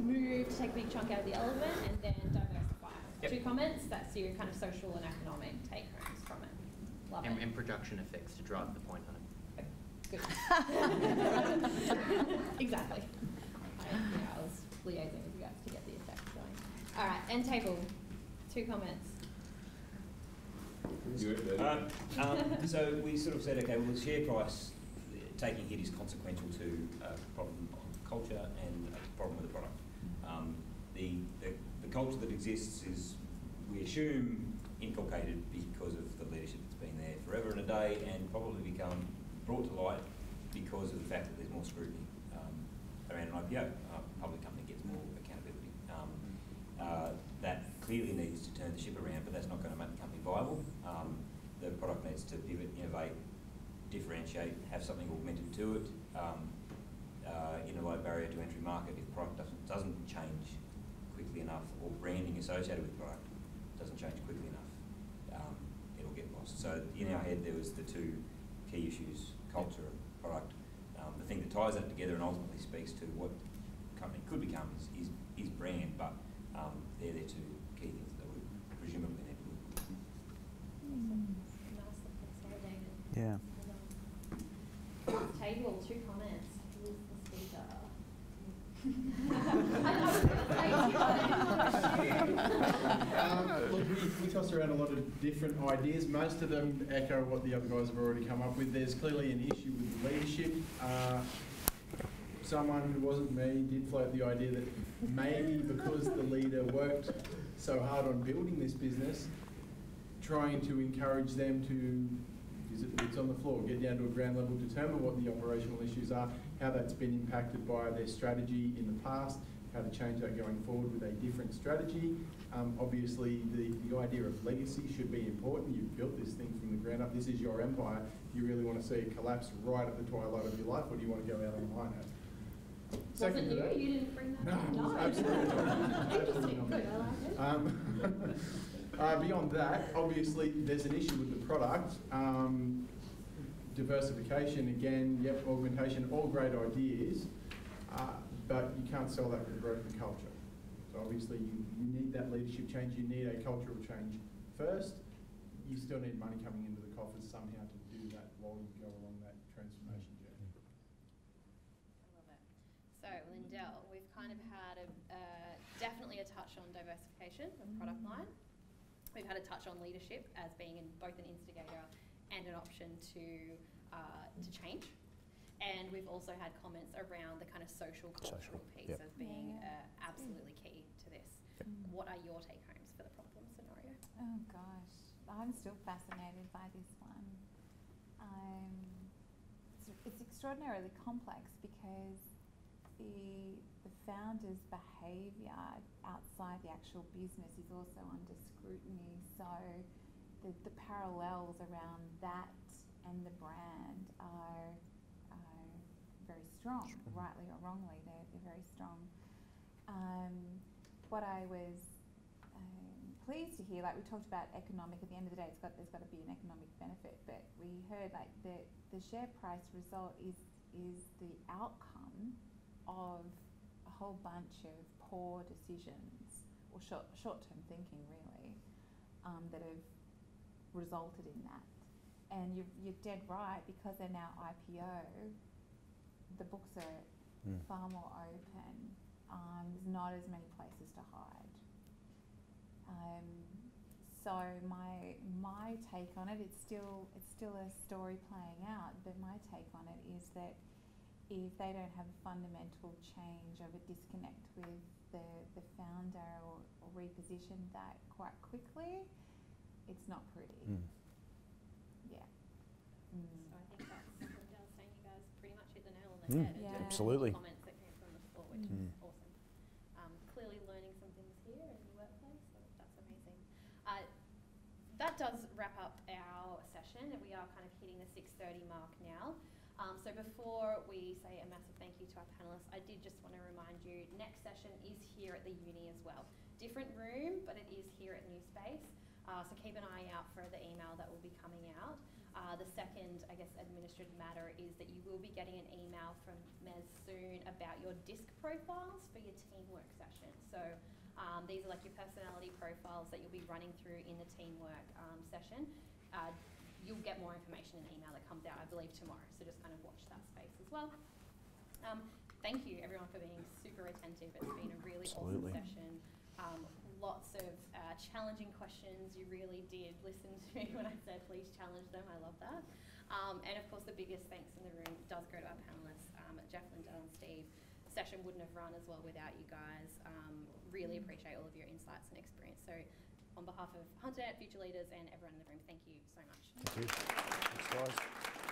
S1: move to take a big chunk out of the elephant and then diversify.
S6: Yep.
S1: 2 comments, that's your kind of social and economic take homes from it. Love it.
S6: And production effects to drive the point home.
S1: Good. Exactly. I was liaising with you guys to get the effects going. All right, end table. 2 comments.
S13: So we sort of said, okay, well, the share price taking hit is consequential to a problem of culture and a problem with the product. The culture that exists is, we assume, inculcated because of the leadership that's been there forever and a day and probably become brought to light because of the fact that there's more scrutiny around an IPO. A public company gets more accountability. That clearly needs to turn the ship around, but that's not going to make the company viable. The product needs to pivot, innovate, differentiate, have something augmented to it in a low barrier to entry market. If product doesn't change quickly enough, or branding associated with the product doesn't change quickly enough, it'll get lost. So in our head there was the 2 key issues, culture and product. The thing that ties that together and ultimately speaks to what the company could become is brand, but they're the 2 key things that we presumably need to look at.
S1: Nicely consolidated.
S3: Yeah.
S1: Table, 2 comments. Who's the speaker?
S11: Look, we tossed around a lot of different ideas. Most of them echo what the other guys have already come up with. There's clearly an issue with the leadership. Someone who wasn't me did float the idea that maybe because the leader worked so hard on building this business, trying to encourage them to visit the bits on the floor, get down to a ground level, determine what the operational issues are, how that's been impacted by their strategy in the past, how to change that going forward with a different strategy. Obviously, the idea of legacy should be important. You've built this thing from the ground up. This is your empire. Do you really want to see it collapse right at the twilight of your life, or do you want to go out on a high note?
S1: Wasn't you? You didn't bring that
S11: No,
S1: up?
S11: absolutely not.
S1: Interesting. Good, I like it.
S11: Beyond that, obviously, there's an issue with the product. Diversification, again, yep, augmentation, all great ideas, but you can't sell that with a broken culture. So obviously, you need that leadership change. You need a cultural change first. You still need money coming into the coffers somehow to do that while you go along that transformation journey.
S1: I love it. So, Lindell, we've kind of had definitely a touch on diversification of product line. We've had a touch on leadership as being both an instigator and an option to change. And we've also had comments around the kind of social cultural piece
S2: Yep.
S1: as being absolutely key to this. Yep. What are your take homes for the problem scenario?
S4: Oh gosh, I'm still fascinated by this one. It's extraordinarily complex because the founder's behaviour outside the actual business is also under scrutiny. So the parallels around that and the brand are very strong, rightly or wrongly, they're very strong. What I was pleased to hear, like we talked about economic, at the end of the day there's got to be an economic benefit, but we heard like the share price result is the outcome of a whole bunch of poor decisions or short-term thinking really that have resulted in that. And you're dead right, because they're now IPO, the books are far more open. There's not as many places to hide. So my take on it, it's still a story playing out, but my take on it is that if they don't have a fundamental change of a disconnect with the founder or reposition that quite quickly, it's not pretty. Yeah.
S1: So I think that's what I was saying. You guys pretty much hit the nail on the head. in terms of
S2: Absolutely.
S1: the comments that came from the floor, which is awesome. Clearly learning some things here in the workplace, so that's amazing. That does wrap up our session, and we are kind of hitting the 6:30 mark now. So before we say a massive thank you to our panellists, I did just want to remind you, next session is here at the uni as well. Different room, but it is here at New Space. So keep an eye out for the email that will be coming out. The second, I guess, administrative matter is that you will be getting an email from Mez soon about your DISC profiles for your teamwork session. So these are like your personality profiles that you'll be running through in the teamwork session. You'll get more information in the email that comes out, I believe, tomorrow. So just kind of watch that space as well. Thank you, everyone, for being super attentive. It's been a really awesome session. Lots of challenging questions. You really did listen to me when I said please challenge them. I love that. And of course, the biggest thanks in the room does go to our panellists, Jeff, Lindell and Steve. Session wouldn't have run as well without you guys. Really appreciate all of your insights and experience. So on behalf of HunterNet, future leaders and everyone in the room, thank you so much.
S2: Thank you. Thanks, guys.